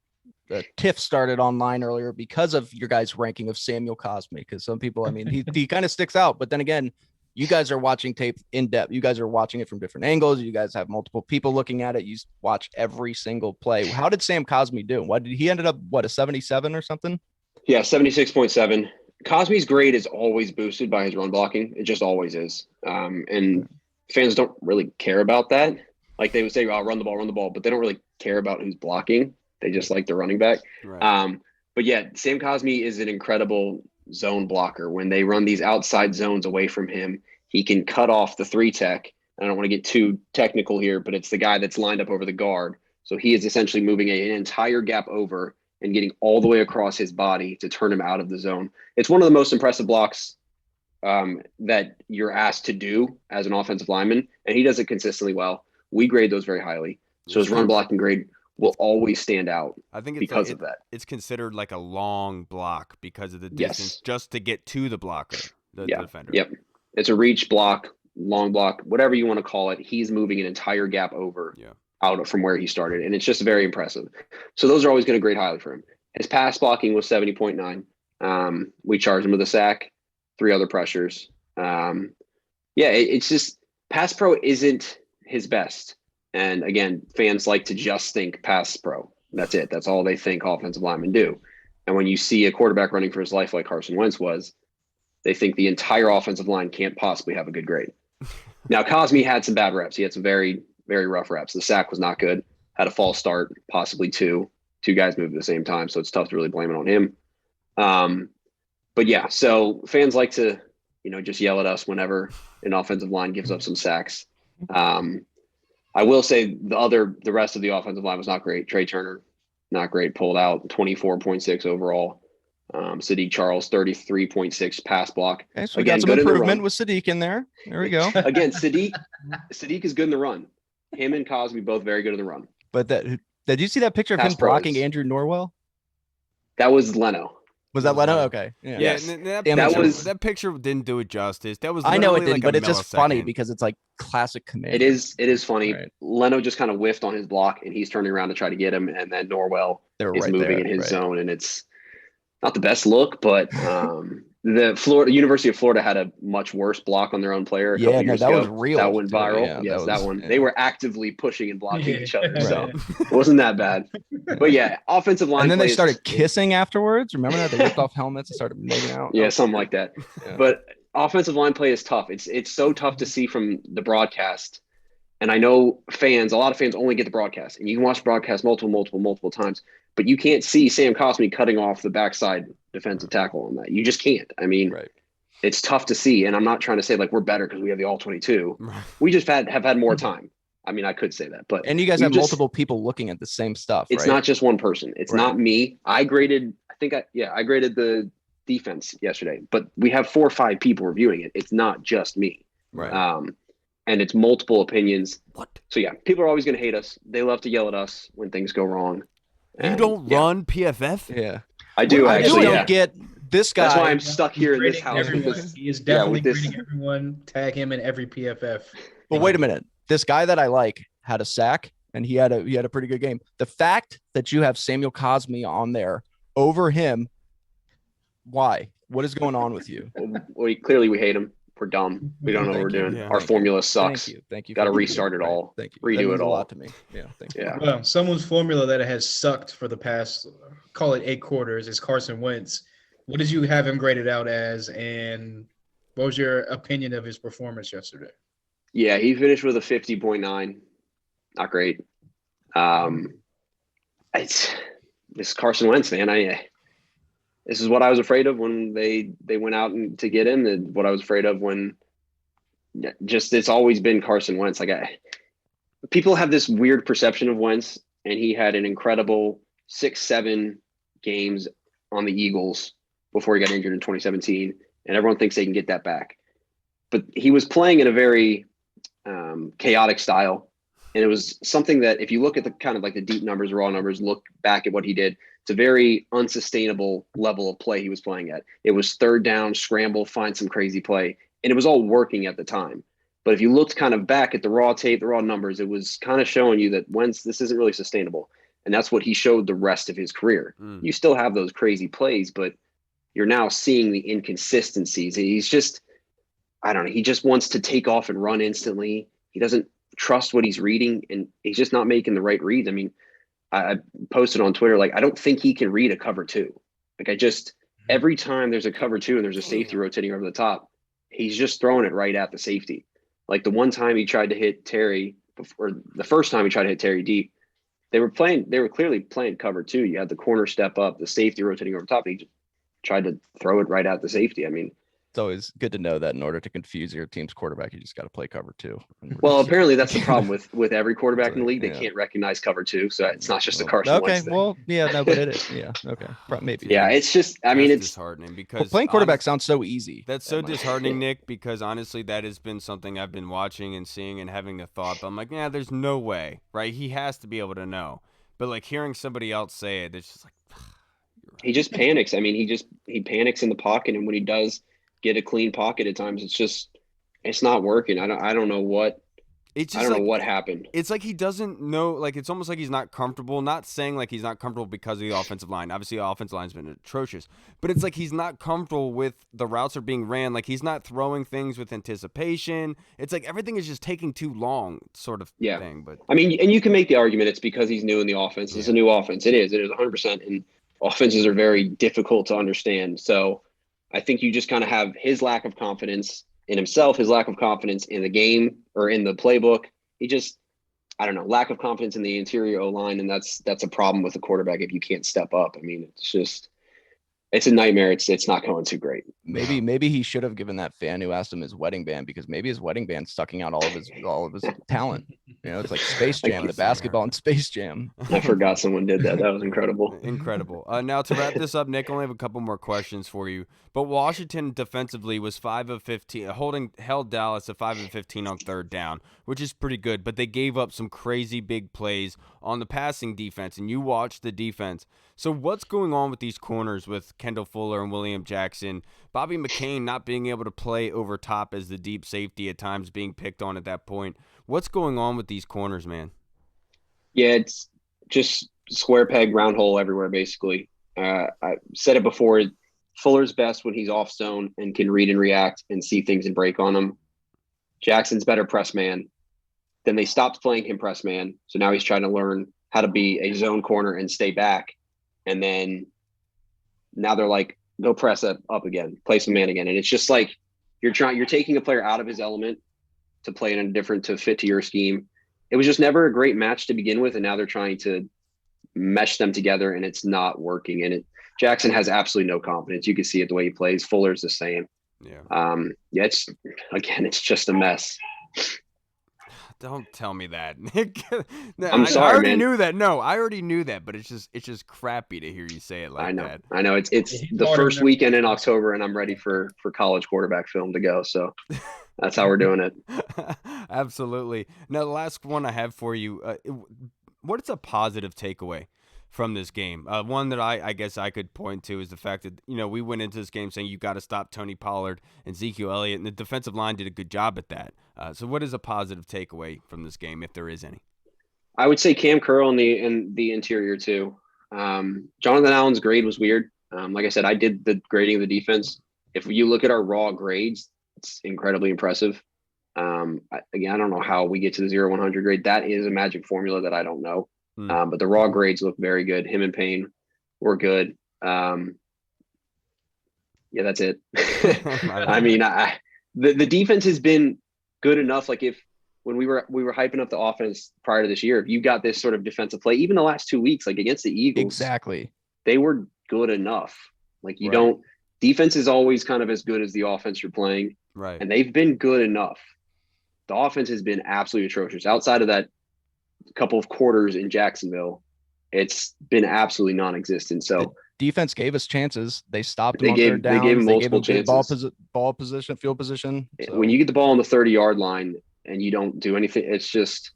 tiff started online earlier because of your guys' ranking of Samuel Cosmi, because some people, I mean, he kind of sticks out, but then again, you guys are watching tape in depth. You guys are watching it from different angles. You guys have multiple people looking at it. You watch every single play. How did Sam Cosmi do? What did he ended up? What, a 77 or something? Yeah, 76.7. Cosmi's grade is always boosted by his run blocking. It just always is. And fans don't really care about that. Like they would say, "Oh, run the ball," but they don't really care about who's blocking. They just like the running back. Right. But yeah, Sam Cosmi is an incredible zone blocker. When they run these outside zones away from him, he can cut off the 3-tech. I don't want to get too technical here, but it's the guy that's lined up over the guard. So he is essentially moving an entire gap over and getting all the way across his body to turn him out of the zone. It's one of the most impressive blocks that you're asked to do as an offensive lineman, and he does it consistently well. We grade those very highly. So his run blocking grade will always stand out. I think because of that. It's considered like a long block because of the distance just to get to the blocker, the defender. Yep. It's a reach block, long block, whatever you want to call it. He's moving an entire gap over out from where he started, and it's just very impressive. So those are always going to grade highly for him. His pass blocking was 70.9. We charged him with a sack, 3 other pressures. It's just pass pro isn't his best. And again, fans like to just think pass pro. That's it. That's all they think offensive linemen do. And when you see a quarterback running for his life like Carson Wentz was, they think the entire offensive line can't possibly have a good grade. Now, Cosmi had some bad reps. He had some very, very rough reps. The sack was not good. Had a false start, possibly 2. 2 guys moved at the same time, so it's tough to really blame it on him. But yeah, so fans like to, just yell at us whenever an offensive line gives up some sacks. I will say the rest of the offensive line was not great. Trey Turner, not great, pulled out 24.6 overall. Sadiq Charles, 33.6 pass block. Okay, so we got some improvement with Sadiq in there. There we go. Again, Sadiq is good in the run. Him and Cosby both very good in the run. But did you see that picture of him blocking Andrew Norwell? That was Leno. Was that Leno? Okay. Yeah. Yes. That picture didn't do it justice. That was I know it didn't, like but it's just funny because it's like classic Commander. It is funny. Right. Leno just kind of whiffed on his block, and he's turning around to try to get him, and then Norwell is moving in his zone, and it's not the best look, but the University of Florida had a much worse block on their own player. That was real. That went viral. Yeah, that one. Yeah. They were actively pushing and blocking each other, so it wasn't that bad. But yeah, offensive line. And then they started kissing afterwards. Remember that? They ripped off helmets and started making out. Yeah, something like that. Yeah. But offensive line play is tough. It's so tough to see from the broadcast. And I know a lot of fans only get the broadcast, and you can watch the broadcast multiple times, but you can't see Sam Cosmi cutting off the backside defensive tackle on that. You just can't. I mean, It's tough to see, and I'm not trying to say like we're better because we have the all-22. We just have had more time. I mean, I could say that, but you guys have multiple people looking at the same stuff. It's not just one person. It's not me. I graded the defense yesterday, but we have 4 or 5 people reviewing it. It's not just me. Right. And it's multiple opinions. What? So yeah, people are always going to hate us. They love to yell at us when things go wrong. You don't run PFF? Yeah, I do actually. I don't get this guy. That's why I'm stuck here in this house. He is definitely greeting everyone. Tag him in every PFF. But wait a minute, this guy that I like had a sack, and he had a pretty good game. The fact that you have Samuel Cosmi on there over him, why? What is going on with you? Well, clearly we hate him. We're dumb. We don't know what we're doing. Yeah. Our formula sucks. Thank you. Got to restart it all. Thank you. Redo it all. A lot to me. Yeah. Thank you. Yeah. Well, someone's formula that has sucked for the past, call it 8 quarters, is Carson Wentz. What did you have him graded out as, and what was your opinion of his performance yesterday? Yeah, he finished with a 50.9. Not great. This Carson Wentz, man. This is what I was afraid of when they went out to get him, and what I was afraid of when it's always been Carson Wentz. People have this weird perception of Wentz, and he had an incredible 6-7 games on the Eagles before he got injured in 2017, and everyone thinks they can get that back. But he was playing in a very chaotic style, and it was something that if you look at the kind of like the deep numbers, raw numbers, look back at what he did, it's a very unsustainable level of play he was playing at. It was third down, scramble, find some crazy play, and it was all working at the time. But if you looked kind of back at the raw tape, the raw numbers, it was kind of showing you that Wentz, this isn't really sustainable. And that's what he showed the rest of his career. You still have those crazy plays, but you're now seeing the inconsistencies. He's just, I don't know, he just wants to take off and run instantly. He doesn't trust what he's reading, and he's just not making the right reads. I mean, I posted on Twitter, I don't think he can read a cover 2. Every time there's a cover 2 and there's a safety rotating over the top, he's just throwing it right at the safety. Like the one time he tried to hit Terry, or the first time he tried to hit Terry deep, they were clearly playing cover 2. You had the corner step up, the safety rotating over top. He just tried to throw it right at the safety. I mean, it's always good to know that in order to confuse your team's quarterback, you just got to play cover 2. Well, apparently that's the problem with every quarterback in the league. They can't recognize cover 2, so it's not just a Carson Wentz thing. Well, yeah, no, but it is. Yeah, okay, maybe. Yeah, it's just, I mean, it's disheartening because playing quarterback sounds so easy. That's so disheartening, Nick, because honestly, that has been something I've been watching and seeing and having the thought. But I'm like, yeah, there's no way, right? He has to be able to know. But hearing somebody else say it, it's just like he just panics. I mean, he panics in the pocket, and when he does get a clean pocket at times, it's not working. I don't know what what happened. It's like he doesn't know, it's almost like he's not comfortable, not saying he's not comfortable because of the offensive line. Obviously the offensive line's been atrocious, but it's like he's not comfortable with the routes are being ran. He's not throwing things with anticipation. It's like everything is just taking too long sort of thing. But I mean, and you can make the argument it's because he's new in the offense. It's a new offense. It is 100%. And offenses are very difficult to understand. So I think you just kind of have his lack of confidence in himself, his lack of confidence in the game or in the playbook. He just, I don't know, lack of confidence in the interior O-line, and that's a problem with a quarterback if you can't step up. I mean, it's a nightmare. It's not going too great. Maybe he should have given that fan who asked him his wedding band, because maybe his wedding band's sucking out all of his talent. You know, it's like Space Jam, the basketball in Space Jam. I forgot someone did that. That was incredible. Incredible. Now to wrap this up, Nick, I only have a couple more questions for you. But Washington defensively was 5 of 15, held Dallas at 5 of 15 on third down, which is pretty good. But they gave up some crazy big plays on the passing defense, and you watched the defense. So what's going on with these corners with Kendall Fuller and William Jackson? Bobby McCain not being able to play over top as the deep safety at times being picked on at that point. What's going on with these corners, man? Yeah, it's just square peg, round hole everywhere, basically. I said it before. Fuller's best when he's off zone and can read and react and see things and break on them. Jackson's better press man. Then they stopped playing him press man. So now he's trying to learn how to be a zone corner and stay back. And then now they're like, go press up again, play some man again. And it's just like you're taking a player out of his element to play to fit to your scheme. It was just never a great match to begin with. And now they're trying to mesh them together and it's not working. And Jackson has absolutely no confidence. You can see it the way he plays. Fuller's the same. Yeah. It's just a mess. Don't tell me that, Nick. I'm sorry, I already man. knew that. No, I already knew that, but it's just crappy to hear you say it like that. I know. It's the first weekend in October, and I'm ready for college quarterback film to go. So that's how we're doing it. Absolutely. Now, the last one I have for you. What is a positive takeaway from this game? One that I guess I could point to is the fact that, we went into this game saying you got to stop Tony Pollard and Ezekiel Elliott, and the defensive line did a good job at that. So what is a positive takeaway from this game, if there is any? I would say Cam Curl in the interior too. Jonathan Allen's grade was weird. Like I said, I did the grading of the defense. If you look at our raw grades, it's incredibly impressive. I don't know how we get to the 0-100 grade. That is a magic formula that I don't know. But the raw grades look very good. Him and Payne were good. Yeah, that's it. I mean, the defense has been good enough. Like when we were hyping up the offense prior to this year, if you got this sort of defensive play, even the last 2 weeks, like against the Eagles, exactly, they were good enough. Like defense is always kind of as good as the offense you're playing. Right. And they've been good enough. The offense has been absolutely atrocious. Outside of that couple of quarters in Jacksonville, it's been absolutely non-existent. So the defense gave us chances. They stopped them on third downs. They gave them multiple chances. Ball position, field position. So. When you get the ball on the 30-yard line and you don't do anything, it's just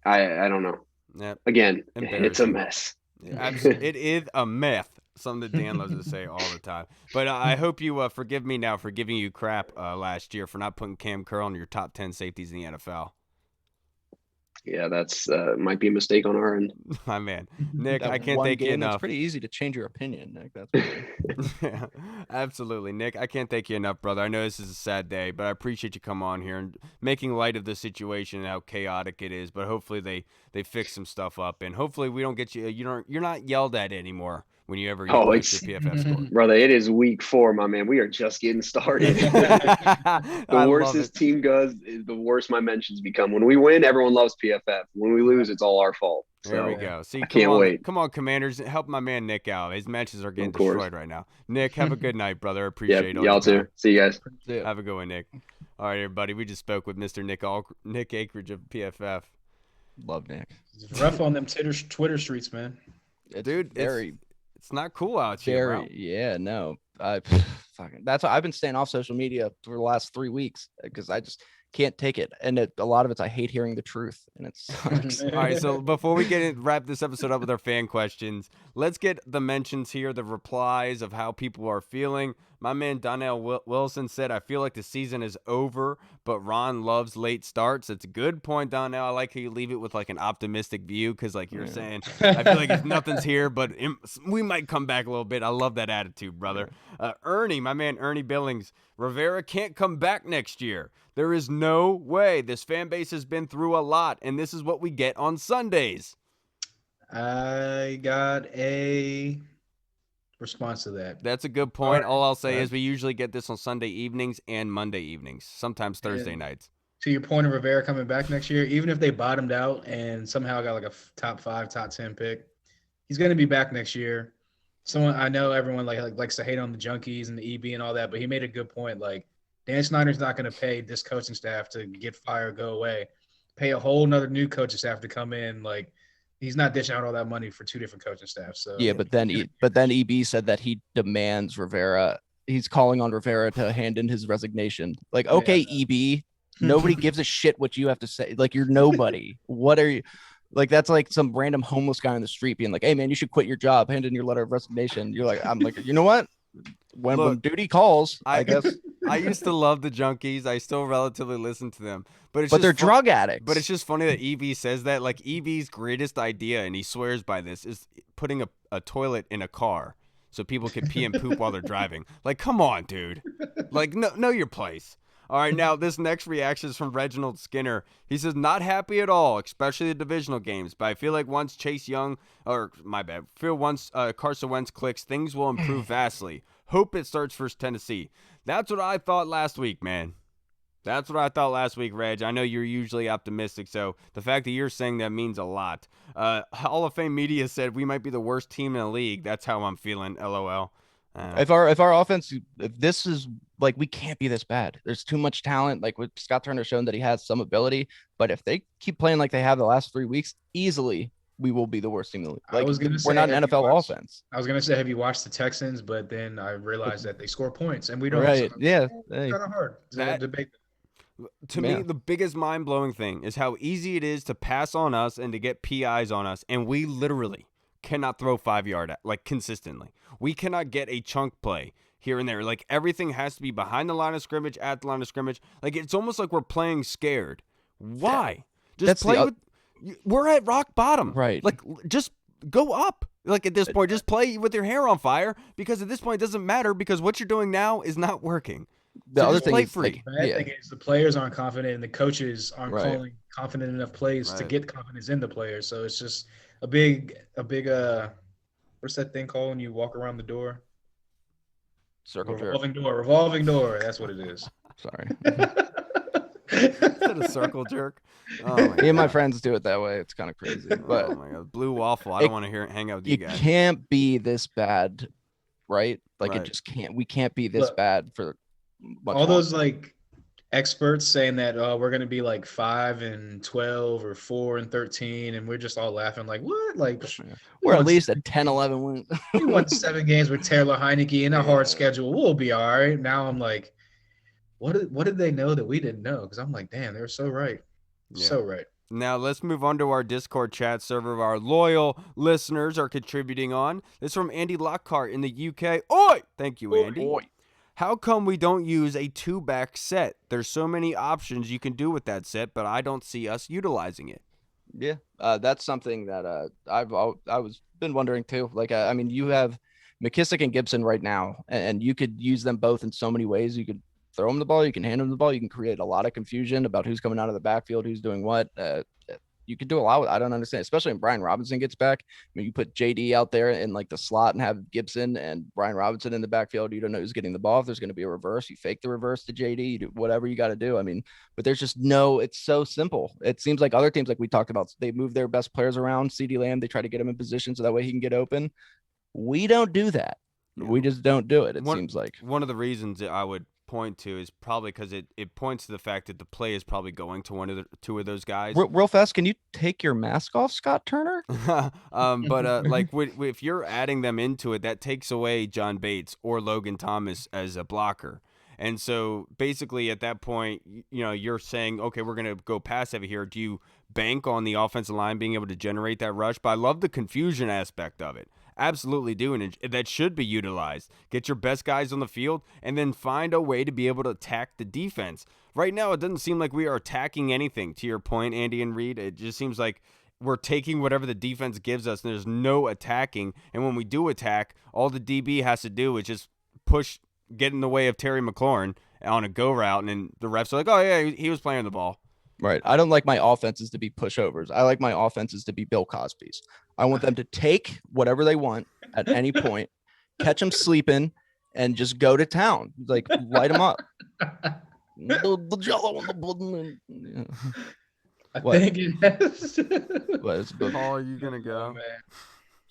I don't know. Yep. Again, it's a mess. It is a mess. Something that Dan loves to say all the time. But I hope you forgive me now for giving you crap last year for not putting Cam Curl in your top 10 safeties in the NFL. Yeah, that's might be a mistake on our end. My man, Nick, I can't thank you enough. It's pretty easy to change your opinion, Nick. That's yeah, absolutely, Nick. I can't thank you enough, brother. I know this is a sad day, but I appreciate you coming on here and making light of the situation and how chaotic it is. But hopefully they fix some stuff up, and hopefully we don't get you. You're not yelled at anymore when you ever use your PFF score. Brother, it is week 4, my man. We are just getting started. The worse this team goes, the worse my mentions become. When we win, everyone loves PFF. When we lose, it's all our fault. So, there we go. See, I can't wait. Come on, Commanders. Help my man Nick out. His mentions are getting destroyed right now. Nick, have a good night, brother. Appreciate it. Y'all too. See you guys. Have a good one, Nick. All right, everybody. We just spoke with Mr. Nick Akridge of PFF. Love Nick. It's rough on them Twitter streets, man. Dude, it's not cool out here, bro. Yeah, no. That's why I've been staying off social media for the last 3 weeks because I just can't take it. And a lot of it's I hate hearing the truth, and it sucks. All right, so before we wrap this episode up with our fan questions, let's get the mentions here, the replies of how people are feeling. My man Donnell Wilson said, I feel like the season is over, but Ron loves late starts. It's a good point, Donnell. I like how you leave it with like an optimistic view because like you're saying, I feel like if nothing's here, but we might come back a little bit. I love that attitude, brother. Ernie, my man Ernie Billings, Rivera can't come back next year. There is no way. This fan base has been through a lot, and this is what we get on Sundays. I got a response to that. That's a good point. All I'll say is we usually get this on Sunday evenings and Monday evenings, sometimes Thursday nights. To your point of Rivera coming back next year, even if they bottomed out and somehow got like a top 5, top 10 pick, he's going to be back next year. I know everyone likes to hate on the junkies and the EB and all that, but he made a good point. Like, Dan Snyder's not going to pay this coaching staff to get fired, go away. pay a whole nother new coaching staff to come in. Like, he's not dishing out all that money for 2 different coaching staffs. So yeah, but then EB said that he demands Rivera. He's calling on Rivera to hand in his resignation. Like, okay, EB, nobody gives a shit what you have to say. Like, you're nobody. What are you? Like, that's like some random homeless guy on the street being like, hey, man, you should quit your job. Hand in your letter of resignation. You're like, I'm like, you know what? When duty calls, I guess. I used to love the Junkies. I still relatively listen to them. But they're drug addicts. But it's just funny that EB says that. Like, EB's greatest idea, and he swears by this, is putting a toilet in a car so people can pee and poop while they're driving. Like, come on, dude. Like, know your place. All right, now this next reaction is from Reginald Skinner. He says, not happy at all, especially the divisional games. But I feel like once Carson Wentz clicks, things will improve vastly. Hope it starts for Tennessee. That's what I thought last week, man. That's what I thought last week, Reg. I know you're usually optimistic, so the fact that you're saying that means a lot. Hall of Fame media said we might be the worst team in the league. That's how I'm feeling, LOL. If our offense, if this is like, we can't be this bad. There's too much talent. Like, with Scott Turner showing that he has some ability, but if they keep playing like they have the last 3 weeks, easily we will be the worst team in the league. Like, we're not an NFL offense. I was gonna say, have you watched the Texans? But then I realized that they score points, and we don't. Right? Yeah. It's kind of hard to debate. To me, the biggest mind-blowing thing is how easy it is to pass on us and to get PIs on us, and we literally cannot throw 5-yard like consistently. We cannot get a chunk play here and there. Like, everything has to be behind the line of scrimmage, at the line of scrimmage. Like, it's almost like we're playing scared. Why? We're at rock bottom. Right. Like, just go up. Like, at this point, just play with your hair on fire, because at this point it doesn't matter, because what you're doing now is not working. The other thing is, the bad thing is the players aren't confident and the coaches aren't calling confident enough plays to get confidence in the players. So it's just a big what's that thing called when you walk around the door? Revolving door. That's what it is. Sorry. Is that a circle jerk? Oh, me and my friends do it that way. It's kind of crazy. But oh my God, Blue Waffle. I don't want to hang out with you guys. It can't be this bad, right? Like, it just can't. We can't be this bad for much all those like experts saying that we're going to be like 5-12 or 4-13, and we're just all laughing like, what? Like, we're at least a 10-11 win. We won 7 games with Taylor Heineke in a hard schedule. We'll be all right. Now I'm like, what did they know that we didn't know? Because I'm like, damn, they're so right. So right. Now let's move on to our Discord chat server. Our loyal listeners are contributing on. This is from Andy Lockhart in the UK. Oi! Thank you, Andy. Oi. How come we don't use a 2-back set? There's so many options you can do with that set, but I don't see us utilizing it. Yeah, that's something that I was been wondering too. Like, I mean, you have McKissick and Gibson right now, and you could use them both in so many ways. You could throw them the ball, you can hand them the ball, you can create a lot of confusion about who's coming out of the backfield, who's doing what. You could do a lot with. I don't understand, especially when Brian Robinson gets back. I mean, you put JD out there in like the slot and have Gibson and Brian Robinson in the backfield. You don't know who's getting the ball. If there's going to be a reverse, you fake the reverse to JD. You do whatever you got to do. I mean, but there's just it's so simple. It seems like other teams, like we talked about, they move their best players around. CeeDee Lamb, they try to get him in position so that way he can get open. We don't do that. Yeah. We just don't do it. It seems like one of the reasons that I would point to is probably because it points to the fact that the play is probably going to two of those guys. Real fast, can you take your mask off, Scott Turner? But like if you're adding them into it, that takes away John Bates or Logan Thomas as a blocker. And so basically at that point, you're saying, okay, we're going to go pass heavy here. Do you bank on the offensive line being able to generate that rush? But I love the confusion aspect of it. Absolutely do, and that should be utilized. Get your best guys on the field and then find a way to be able to attack the defense. Right now, it doesn't seem like we are attacking anything. To your point, Andy and Reed, it just seems like we're taking whatever the defense gives us, and there's no attacking. And when we do attack, all the DB has to do is just get in the way of Terry McLaurin on a go route, and then the refs are like, oh, yeah, he was playing the ball. Right. I don't like my offenses to be pushovers. I like my offenses to be Bill Cosby's. I want them to take whatever they want at any point, catch them sleeping, and just go to town. Like, light them up. The jello and the pudding. Yeah. I think it has. Paul, are you going to go? Man.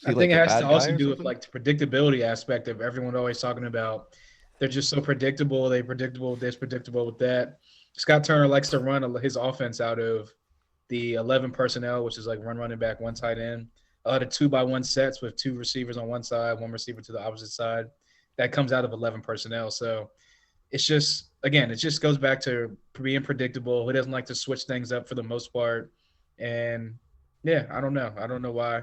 I think it has to also do with like the predictability aspect of everyone always talking about. They're just so predictable. They're predictable with this, predictable with that. Scott Turner likes to run his offense out of the 11 personnel, which is like one running back, one tight end, the 2-by-1 sets with 2 receivers on one side, 1 receiver to the opposite side. That comes out of 11 personnel. So it's just, again, it just goes back to being predictable. Who doesn't like to switch things up for the most part? And yeah, I don't know. I don't know why.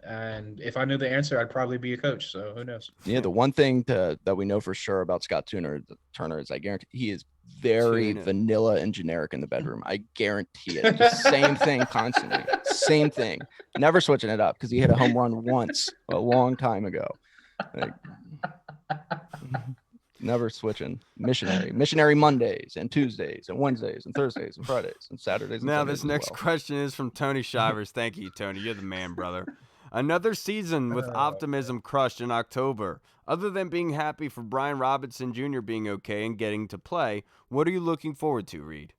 And if I knew the answer, I'd probably be a coach. So who knows? Yeah, the one thing that we know for sure about Scott Turner is I guarantee he is very vanilla and generic in the bedroom. I guarantee it. Just same thing constantly. Same thing. Never switching it up because he hit a home run once a long time ago. Like, never switching. Missionary Mondays and Tuesdays and Wednesdays and Thursdays and Fridays and Saturdays. And now Sundays this next question is from Tony Shivers. Thank you, Tony. You're the man, brother. Another season with optimism crushed in October. Other than being happy for Brian Robinson Jr. being okay and getting to play, what are you looking forward to, Reed?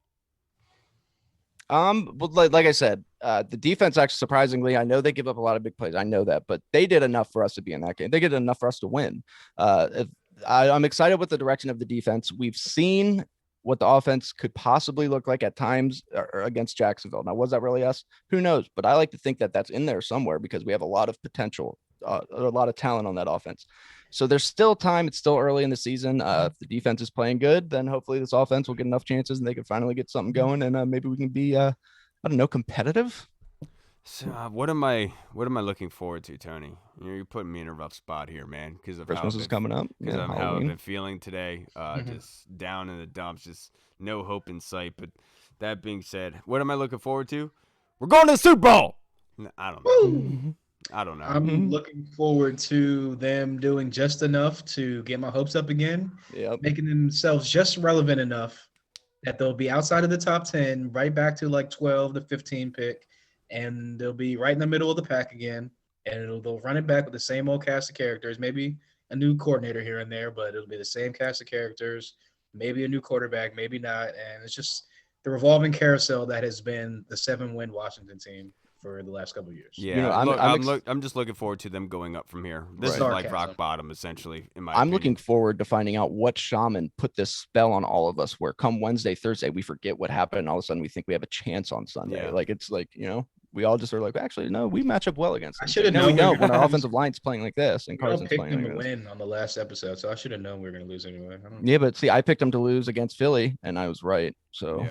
Well, like I said, the defense actually surprisingly, I know they give up a lot of big plays. I know that, but they did enough for us to be in that game. They did enough for us to win. I'm excited with the direction of the defense. We've seen what the offense could possibly look like at times against Jacksonville. Now, was that really us? Who knows? But I like to think that that's in there somewhere because we have a lot of potential, a lot of talent on that offense. So there's still time. It's still early in the season. If the defense is playing good, then hopefully this offense will get enough chances and they can finally get something going. And maybe we can be, I don't know, competitive. So, what am I looking forward to, Tony? You're putting me in a rough spot here, man. Because of Christmas is coming up. Because of how I've been feeling today, just down in the dumps, just no hope in sight. But that being said, what am I looking forward to? We're going to the Super Bowl. I don't know. I don't know. I'm looking forward to them doing just enough to get my hopes up again. Yep. Making themselves just relevant enough that they'll be outside of the top 10, right back to like 12 to 15 pick. And they'll be right in the middle of the pack again. And they'll run it back with the same old cast of characters, maybe a new coordinator here and there, but it'll be the same cast of characters, maybe a new quarterback, maybe not. And it's just the revolving carousel that has been the 7-win Washington team for the last couple of years. Yeah, I'm just looking forward to them going up from here. This is like rock bottom, essentially, in my opinion. Looking forward to finding out what shaman put this spell on all of us where come Wednesday, Thursday, we forget what happened. And all of a sudden we think we have a chance on Sunday. Yeah. Like, it's like, we all just are like, actually, no, we match up well against them. I should have known. We know when our offensive line's playing like this and Carson's picked playing them like to this. win on the last episode, so I should have known we were going to lose anyway. Yeah, but see, I picked them to lose against Philly, and I was right. So,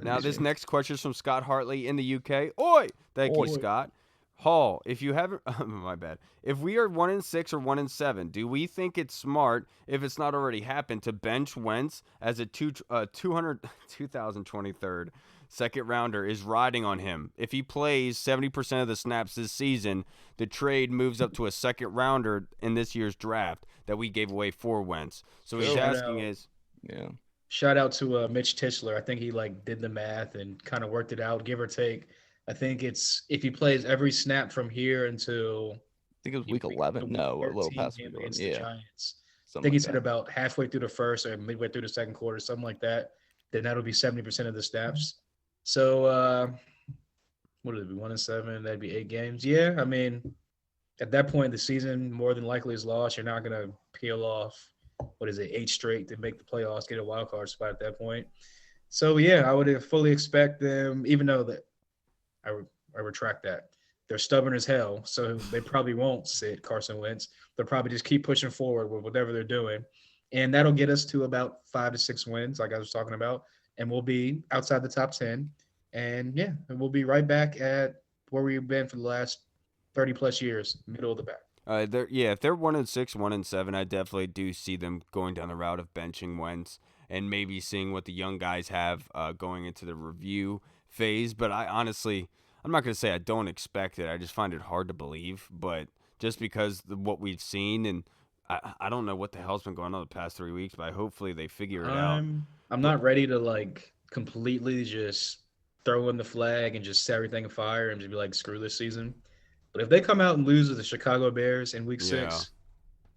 Now this next question is from Scott Hartley in the UK. Oi, thank you, Scott. Hall, if you haven't, my bad. If we are 1-6 or 1-7, do we think it's smart, if it's not already happened, to bench Wentz as a 2023 second rounder is riding on him? If he plays 70% of the snaps this season, the trade moves up to a second rounder in this year's draft that we gave away for Wentz. So he's asking Shout out to Mitch Tischler. I think he did the math and kind of worked it out, give or take. I think it's if he plays every snap from here until I think it was week 11. No, a little past week 11. The Giants. I think he said about halfway through the first or midway through the second quarter, something like that. Then that'll be 70% of the snaps. So what would it be? 1-7. That'd be 8 games. Yeah, I mean, at that point, the season more than likely is lost. You're not gonna peel off 8 straight to make the playoffs, get a wild card spot at that point. So yeah, I would fully expect them, even though that. I retract that. They're stubborn as hell, so they probably won't sit Carson Wentz. They'll probably just keep pushing forward with whatever they're doing, and that'll get us to about 5 to 6 wins, like I was talking about, and we'll be outside the top 10. And yeah, and we'll be right back at where we've been for the last 30+ years, middle of the pack. If they're 1-6, 1-7, I definitely do see them going down the route of benching Wentz and maybe seeing what the young guys have going into the review phase. But I honestly, I'm not going to say I don't expect it. I just find it hard to believe. But just because of what we've seen, and I don't know what the hell's been going on the past 3 weeks, but hopefully they figure it out. I'm not ready to completely just throw in the flag and just set everything afire and just be like, screw this season. But if they come out and lose to the Chicago Bears in week 6,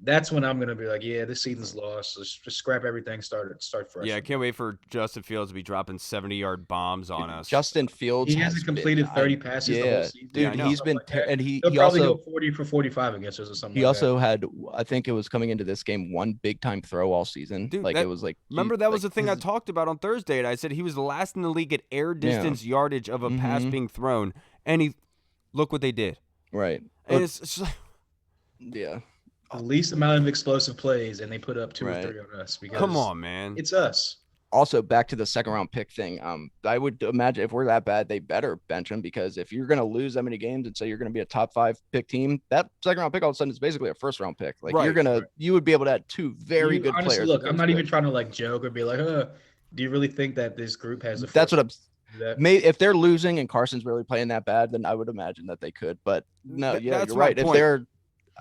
that's when I'm gonna be like, yeah, this season's lost. Let's just scrap everything. Start fresh. Yeah, I can't wait for Justin Fields to be dropping 70-yard bombs on us. Justin Fields He hasn't completed 30 passes the whole season. Yeah, I dude, know. he's been Like that. and He'll he probably also go 40 for 45 against us or something. he like also had, I think it was coming into this game, one big time throw all season. Dude, like that- it was like, Remember, that was the thing I talked about on Thursday, and I said he was the last in the league at air distance yardage of a pass being thrown, and look what they did. right. And it's like, Yeah. the least amount of explosive plays, and they put up 2 or 3 on us. Because come on, man. it's us. Also, back to the second round pick thing. I would imagine if we're that bad, they better bench him, because if you're going to lose that many games and say you're going to be a top 5 pick team, that second round pick all of a sudden is basically a first round pick. Like you would be able to add 2 very good honestly, players. Look, I'm not even trying to like joke or be like, do you really think that this group has a? That's what I'm. That? If they're losing and Carson's really playing that bad, then I would imagine that they could. But no, That's you're right. my If they're,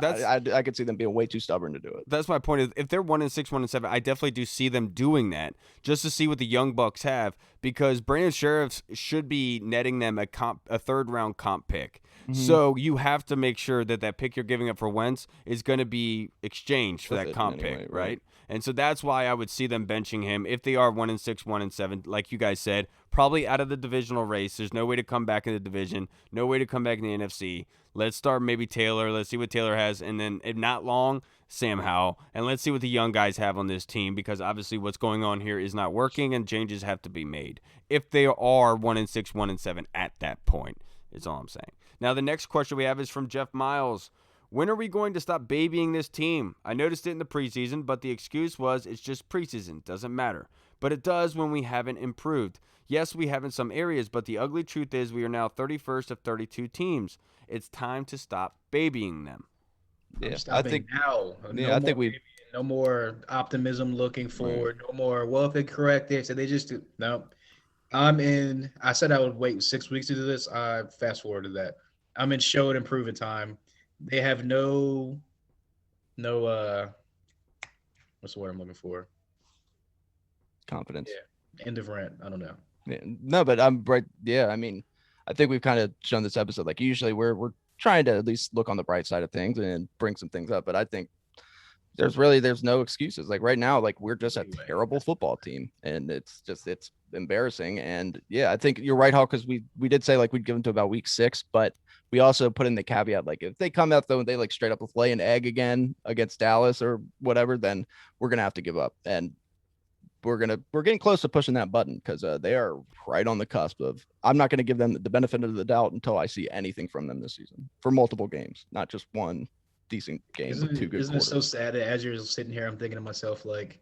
That's I could see them being way too stubborn to do it. That's my point. If they're 1-6, 1-7, I definitely do see them doing that just to see what the Young Bucks have, because Brandon Sheriff should be netting them a third round comp pick. So you have to make sure that pick you're giving up for Wentz is going to be exchanged for that comp pick, right? And so that's why I would see them benching him if they are 1-6, 1-7, like you guys said, probably out of the divisional race. There's no way to come back in the division, no way to come back in the NFC. Let's start maybe Taylor. Let's see what Taylor has, and then if not long, Sam Howell, and let's see what the young guys have on this team, because obviously what's going on here is not working, and changes have to be made if they are 1-6, 1-7 at that point. Is all I'm saying. Now, the next question we have is from Jeff Miles. When are we going to stop babying this team? I noticed it in the preseason, but the excuse was it's just preseason. Doesn't matter. But it does when we haven't improved. Yes, we have in some areas, but the ugly truth is we are now 31st of 32 teams. It's time to stop babying them. Yeah, I think now. I think we. No more optimism looking forward. No more. Well, if they correct this, so they just do. No. I said I would wait 6 weeks to do this. I fast forwarded that. I'm in show it and prove it time. They have no what's the word I'm looking for? Confidence. Yeah. End of rant. I don't know. Yeah, no, but I'm right. Yeah, I mean, I think we've kind of shown this episode. Like usually we're trying to at least look on the bright side of things and bring some things up. But I think there's no excuses. Like right now, like we're just a terrible football team, and it's embarrassing. And yeah, I think you're right, Hall, because we did say like we'd give them to about week 6, but we also put in the caveat, like if they come out though and they like straight up lay an egg again against Dallas or whatever, then we're gonna have to give up. And we're getting close to pushing that button, because they are right on the cusp of. I'm not going to give them the benefit of the doubt until I see anything from them this season for multiple games, not just one decent game with 2 good Isn't quarters. it so sad that as you're sitting here, I'm thinking to myself, like,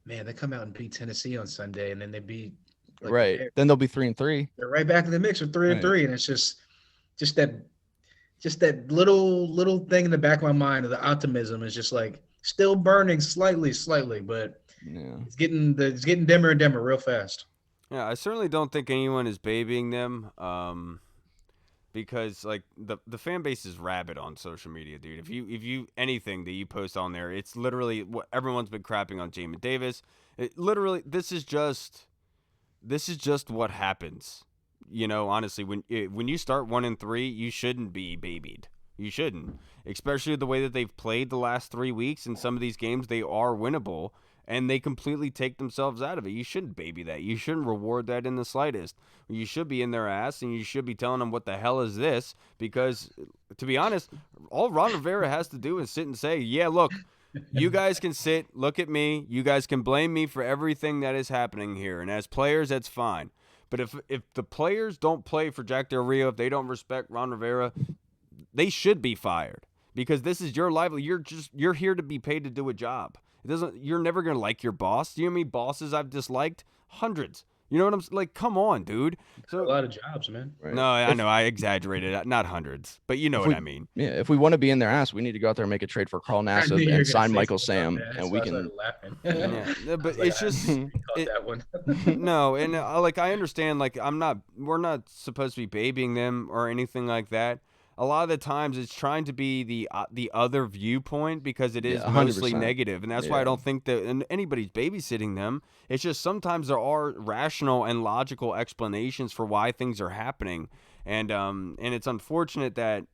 man, they come out and beat Tennessee on Sunday, and then they beat like, right. Then they'll be 3-3. They're right back in the mix with 3-3, and it's just that little thing in the back of my mind of the optimism is just like still burning slightly, but yeah, it's getting dimmer and dimmer real fast. Yeah, I certainly don't think anyone is babying them. Because like the fan base is rabid on social media, dude. If you anything that you post on there, it's literally what everyone's been crapping on Jamin Davis. This is just what happens. You know, honestly, when you start 1-3, you shouldn't be babied. You shouldn't, especially the way that they've played the last 3 weeks. In some of these games, they are winnable, and they completely take themselves out of it. You shouldn't baby that. You shouldn't reward that in the slightest. You should be in their ass, and you should be telling them what the hell is this, because, to be honest, all Ron Rivera has to do is sit and say, yeah, look, you guys can sit, look at me, you guys can blame me for everything that is happening here, and as players, that's fine. But if the players don't play for Jack Del Rio, if they don't respect Ron Rivera, they should be fired, because this is your livelihood. You're here to be paid to do a job. You're never going to like your boss. Do you know how many bosses I've disliked? Hundreds. You know what I'm like? Come on, dude. So a lot of jobs, man. Right. No, I know I exaggerated. Not hundreds, but you know what I mean. Yeah, if we want to be in their ass, we need to go out there and make a trade for Carl Nassib and sign Michael Sam, and we can. Yeah, but it's just that one. No, and like I understand, like we're not supposed to be babying them or anything like that. A lot of the times it's trying to be the other viewpoint, because it is mostly negative. And that's why I don't think that anybody's babysitting them. It's just sometimes there are rational and logical explanations for why things are happening. And it's unfortunate that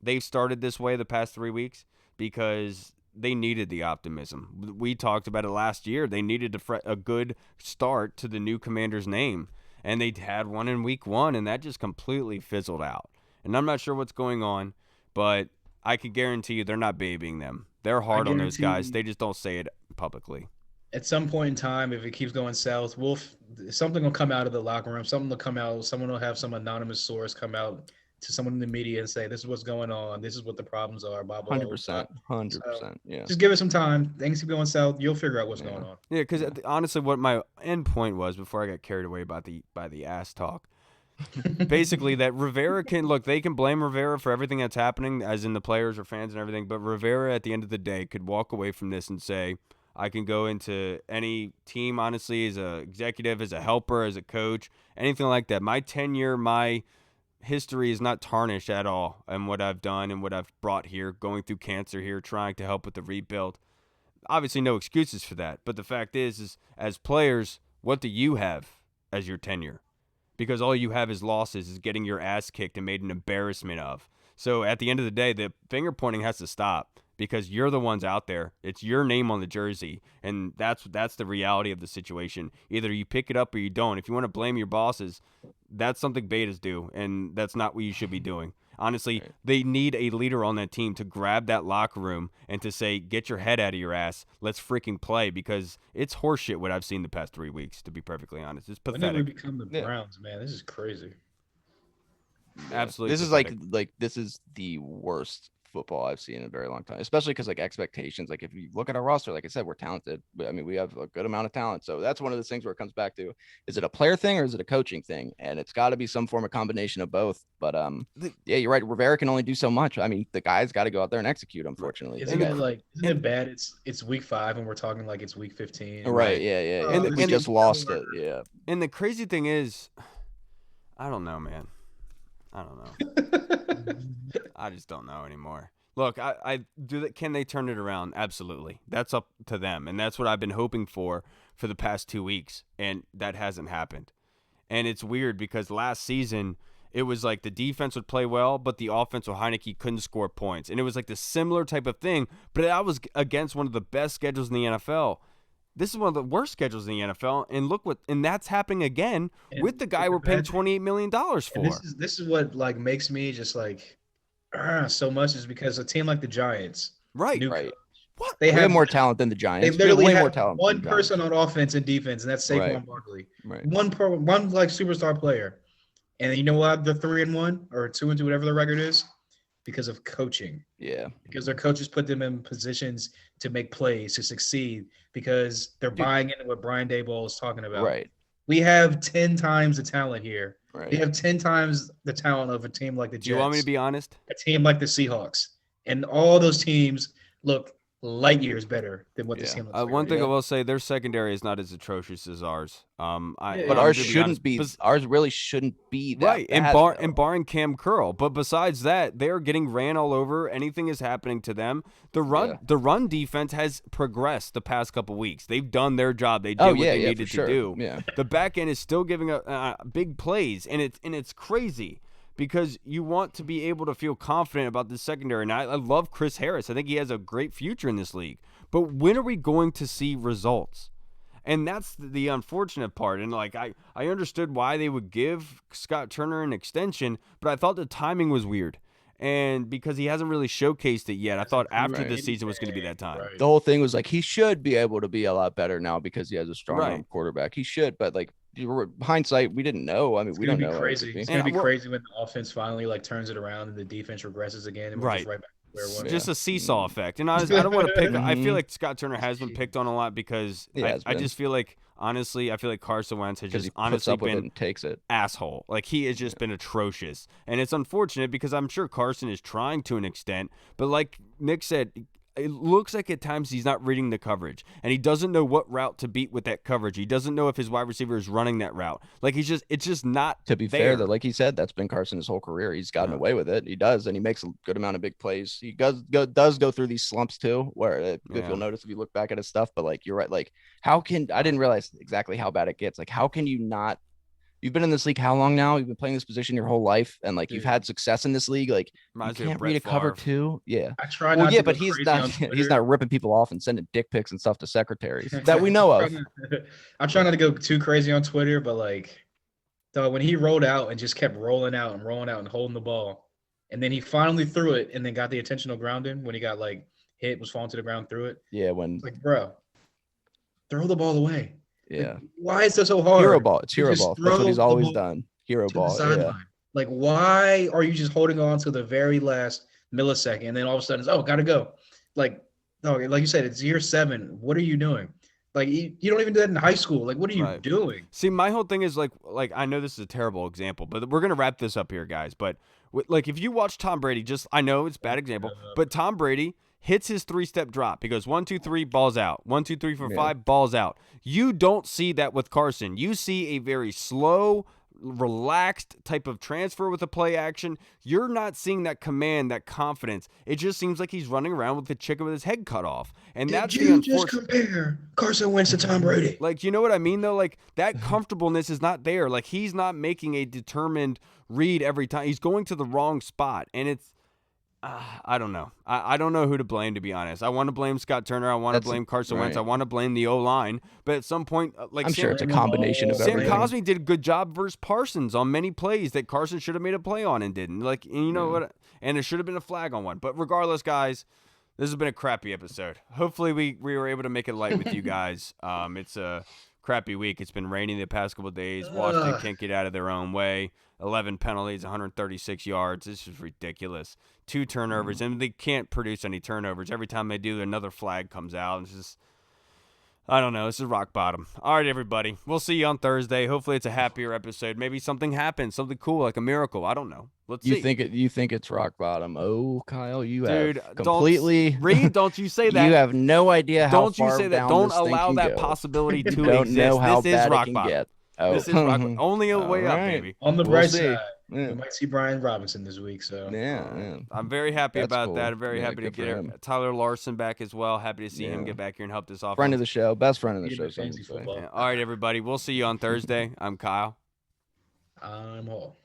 they've started this way the past 3 weeks, because they needed the optimism. We talked about it last year. They needed a good start to the new Commander's name, and they had one in week 1, and that just completely fizzled out. And I'm not sure what's going on, but I could guarantee you they're not babying them. They're hard on those guys. They just don't say it publicly. At some point in time, if it keeps going south, something will come out of the locker room. Something will come out. Someone will have some anonymous source come out to someone in the media and say, this is what's going on. This is what the problems are. Blah, blah, 100%. 100%. Yeah. Just give it some time. Things keep going south. You'll figure out what's going on. Yeah, because honestly, what my end point was before I got carried away by the ass talk, basically that Rivera they can blame Rivera for everything that's happening, as in the players or fans and everything, but Rivera at the end of the day could walk away from this and say, I can go into any team, honestly, as an executive, as a helper, as a coach, anything like that. My tenure, my history is not tarnished at all in what I've done and what I've brought here, going through cancer here, trying to help with the rebuild. Obviously, no excuses for that. But the fact is as players, what do you have as your tenure? Because all you have is losses, is getting your ass kicked and made an embarrassment of. So at the end of the day, the finger pointing has to stop, because you're the ones out there. It's your name on the jersey, and that's the reality of the situation. Either you pick it up or you don't. If you want to blame your bosses, that's something betas do, and that's not what you should be doing. Honestly, they need a leader on that team to grab that locker room and to say, get your head out of your ass. Let's freaking play, because it's horseshit what I've seen the past 3 weeks, to be perfectly honest. It's pathetic. When did we become the Browns, man? This is crazy. Absolutely. This pathetic. is like this is the worst football I've seen in a very long time, especially because like expectations, like if you look at our roster, like I said, we're talented. I mean, we have a good amount of talent. So that's one of the things where it comes back to, is it a player thing or is it a coaching thing? And it's got to be some form of combination of both. But yeah, you're right. Rivera can only do so much. I mean, the guy's got to go out there and execute, unfortunately. Isn't it bad? It's week 5 and we're talking like it's week 15. Right. Yeah. And we just lost it. Yeah. And the crazy thing is, I don't know, man. I don't know. I just don't know anymore. Look, I do that. Can they turn it around? Absolutely. That's up to them, and that's what I've been hoping for the past 2 weeks, and that hasn't happened. And it's weird because last season it was like the defense would play well, but the offense with Heineke couldn't score points, and it was like the similar type of thing. But I was against one of the best schedules in the NFL. This is one of the worst schedules in the NFL, and that's happening again with the guy we're paying $28 million for. This is what like makes me just like so much, is because a team like the Giants, right. What they have more talent than the Giants. They literally way have more talent. One person on offense and defense, and that's Saquon Barkley. Right. One like superstar player, and you know what? They're 3-1 or 2-2, whatever the record is, because of coaching. Yeah. Because their coaches put them in positions to make plays, to succeed, because they're buying into what Brian Daboll is talking about. Right. We have 10 times the talent here. Right. We have 10 times the talent of a team like the Jets. Do you want me to be honest? A team like the Seahawks. And all those teams look light years better than what this team looks like. One thing I will say, their secondary is not as atrocious as ours. But ours shouldn't be. Ours really shouldn't be that right. bad, And barring Cam Curl, but besides that, they are getting ran all over. Anything is happening to them. The run defense has progressed the past couple weeks. They've done their job. They did what they needed to do. Yeah. The back end is still giving big plays, and it's crazy. Because you want to be able to feel confident about the secondary. And I love Chris Harris. I think he has a great future in this league. But when are we going to see results? And that's the unfortunate part. And like I understood why they would give Scott Turner an extension, but I thought the timing was weird. And because he hasn't really showcased it yet, I thought after this season was going to be that time. The whole thing was like, he should be able to be a lot better now because he has a strong quarterback. He should, but like, hindsight, we didn't know. I mean, we don't know. Crazy. It's gonna be crazy when the offense finally like turns it around and the defense regresses again, and we're just right back to where it was. Just a seesaw effect. And I don't want to pick. I feel like Scott Turner has been picked on a lot because I just feel like, honestly, I feel like Carson Wentz has just honestly been and takes it asshole. Like he has just been atrocious, and it's unfortunate because I'm sure Carson is trying to an extent, but like Nick said, it looks like at times he's not reading the coverage, and he doesn't know what route to beat with that coverage. He doesn't know if his wide receiver is running that route. Like it's just not. To be fair, though, like he said, that's been Carson his whole career. He's gotten away with it. He does, and he makes a good amount of big plays. He does go through these slumps too, where if you'll notice if you look back at his stuff. But like you're right, like I didn't realize exactly how bad it gets. Like how can you not you've been in this league how long now? You've been playing this position your whole life, and like you've Dude. had success in this league. Like Reminds you me of can't Brett read a cover Favre. 2. Yeah. I try Well, not yeah, to go but he's crazy not on he's Twitter. not ripping people off and sending dick pics and stuff to secretaries that we know of. I try not to go too crazy on Twitter, but like, so when he rolled out and just kept rolling out and holding the ball, and then he finally threw it and then got the intentional grounding when he got like hit, was falling to the ground, threw it. Yeah, when Like, bro, throw the ball away. yeah. Like, why is it so hard? Hero ball. It's You hero just ball. That's what throw he's the always ball done. Hero to the ball. Yeah. sideline. Like, why are you just holding on to the very last millisecond and then all of a sudden it's, oh, gotta go. Like, no, like you said, it's year 7. What are you doing? Like, you don't even do that in high school. Like, what are you Right. doing? See, my whole thing is like I know this is a terrible example, but we're gonna wrap this up here, guys. But like if you watch Tom Brady, I know it's a bad example, but Tom Brady hits his 3-step drop. He goes 1, 2, 3, balls out. 1, 2, 3, 4, 5, balls out. You don't see that with Carson. You see a very slow, relaxed type of transfer with a play action. You're not seeing that command, that confidence. It just seems like he's running around with the chicken with his head cut off. And that's the unfortunate. compare Carson Wentz to Tom Brady? Like, you know what I mean, though? Like, that comfortableness is not there. Like, he's not making a determined read every time. He's going to the wrong spot. And it's, I don't know. I don't know who to blame, to be honest. I want to blame Scott Turner. I want to blame Carson Wentz. I want to blame the O-line. But at some point, like I'm sure it's a combination of Sam everything. Cosmi did a good job versus Parsons on many plays that Carson should have made a play on and didn't. Like, and you know what? And there should have been a flag on one. But regardless, guys, this has been a crappy episode. Hopefully we were able to make it light with you guys. It's a crappy week. It's been raining the past couple of days. Washington can't get out of their own way. 11 penalties, 136 yards. This is ridiculous. 2 turnovers, and they can't produce any turnovers. Every time they do, another flag comes out. It's just, I don't know. This is rock bottom. All right, everybody. We'll see you on Thursday. Hopefully it's a happier episode. Maybe something happens, something cool, like a miracle. I don't know. Let's see. You think it's rock bottom? Oh, Kyle, you Dude, have completely. Reed, don't you say that. You have no idea how Don't you far say that. down Don't this thing allow can that go. possibility to You don't exist. know how This is bad rock it can bottom. get. Oh. This is rock bottom. Only a way up, right. baby. On the We'll bright see. side, Yeah. we might see Brian Robinson this week. So Yeah. I'm very happy That's about cool. that. I'm very Yeah, happy to good for get him. Tyler Larson back as well. Happy to see him Yeah. get back here and help this offense. Friend of the show, best friend of the He show. did some fantasy would say. football. Yeah. All right, everybody. We'll see you on Thursday. I'm Kyle. I'm all.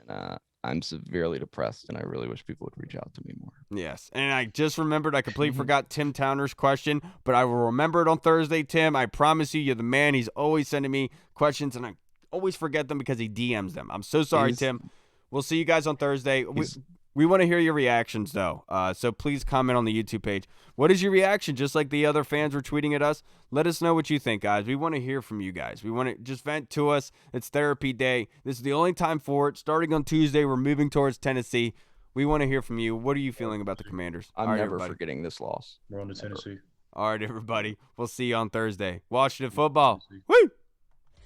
And I'm severely depressed, and I really wish people would reach out to me more. Yes. And I just remembered, I completely forgot Tim Towner's question, but I will remember it on Thursday, Tim. I promise you, you're the man. He's always sending me questions, and I always forget them because he DMs them. I'm so sorry, Tim. We'll see you guys on Thursday. We want to hear your reactions, though. So please comment on the YouTube page. What is your reaction? Just like the other fans were tweeting at us. Let us know what you think, guys. We want to hear from you guys. We want to just vent to us. It's therapy day. This is the only time for it. Starting on Tuesday, we're moving towards Tennessee. We want to hear from you. What are you feeling about the Commanders? I'm All right, never everybody. forgetting this loss. We're on to Tennessee. All right, everybody. We'll see you on Thursday. Washington football. Woo!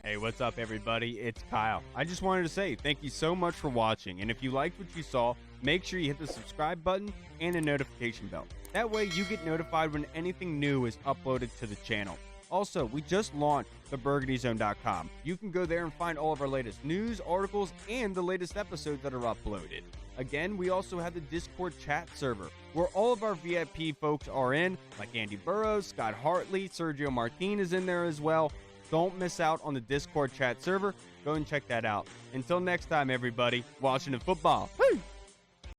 Hey, what's up, everybody? It's Kyle. I just wanted to say thank you so much for watching. And if you liked what you saw, make sure you hit the subscribe button and the notification bell. That way you get notified when anything new is uploaded to the channel. Also, we just launched theburgundyzone.com. You can go there and find all of our latest news, articles, and the latest episodes that are uploaded. Again, we also have the Discord chat server, where all of our VIP folks are in, like Andy Burrows, Scott Hartley, Sergio Martin is in there as well. Don't miss out on the Discord chat server. Go and check that out. Until next time, everybody, Washington football. Woo!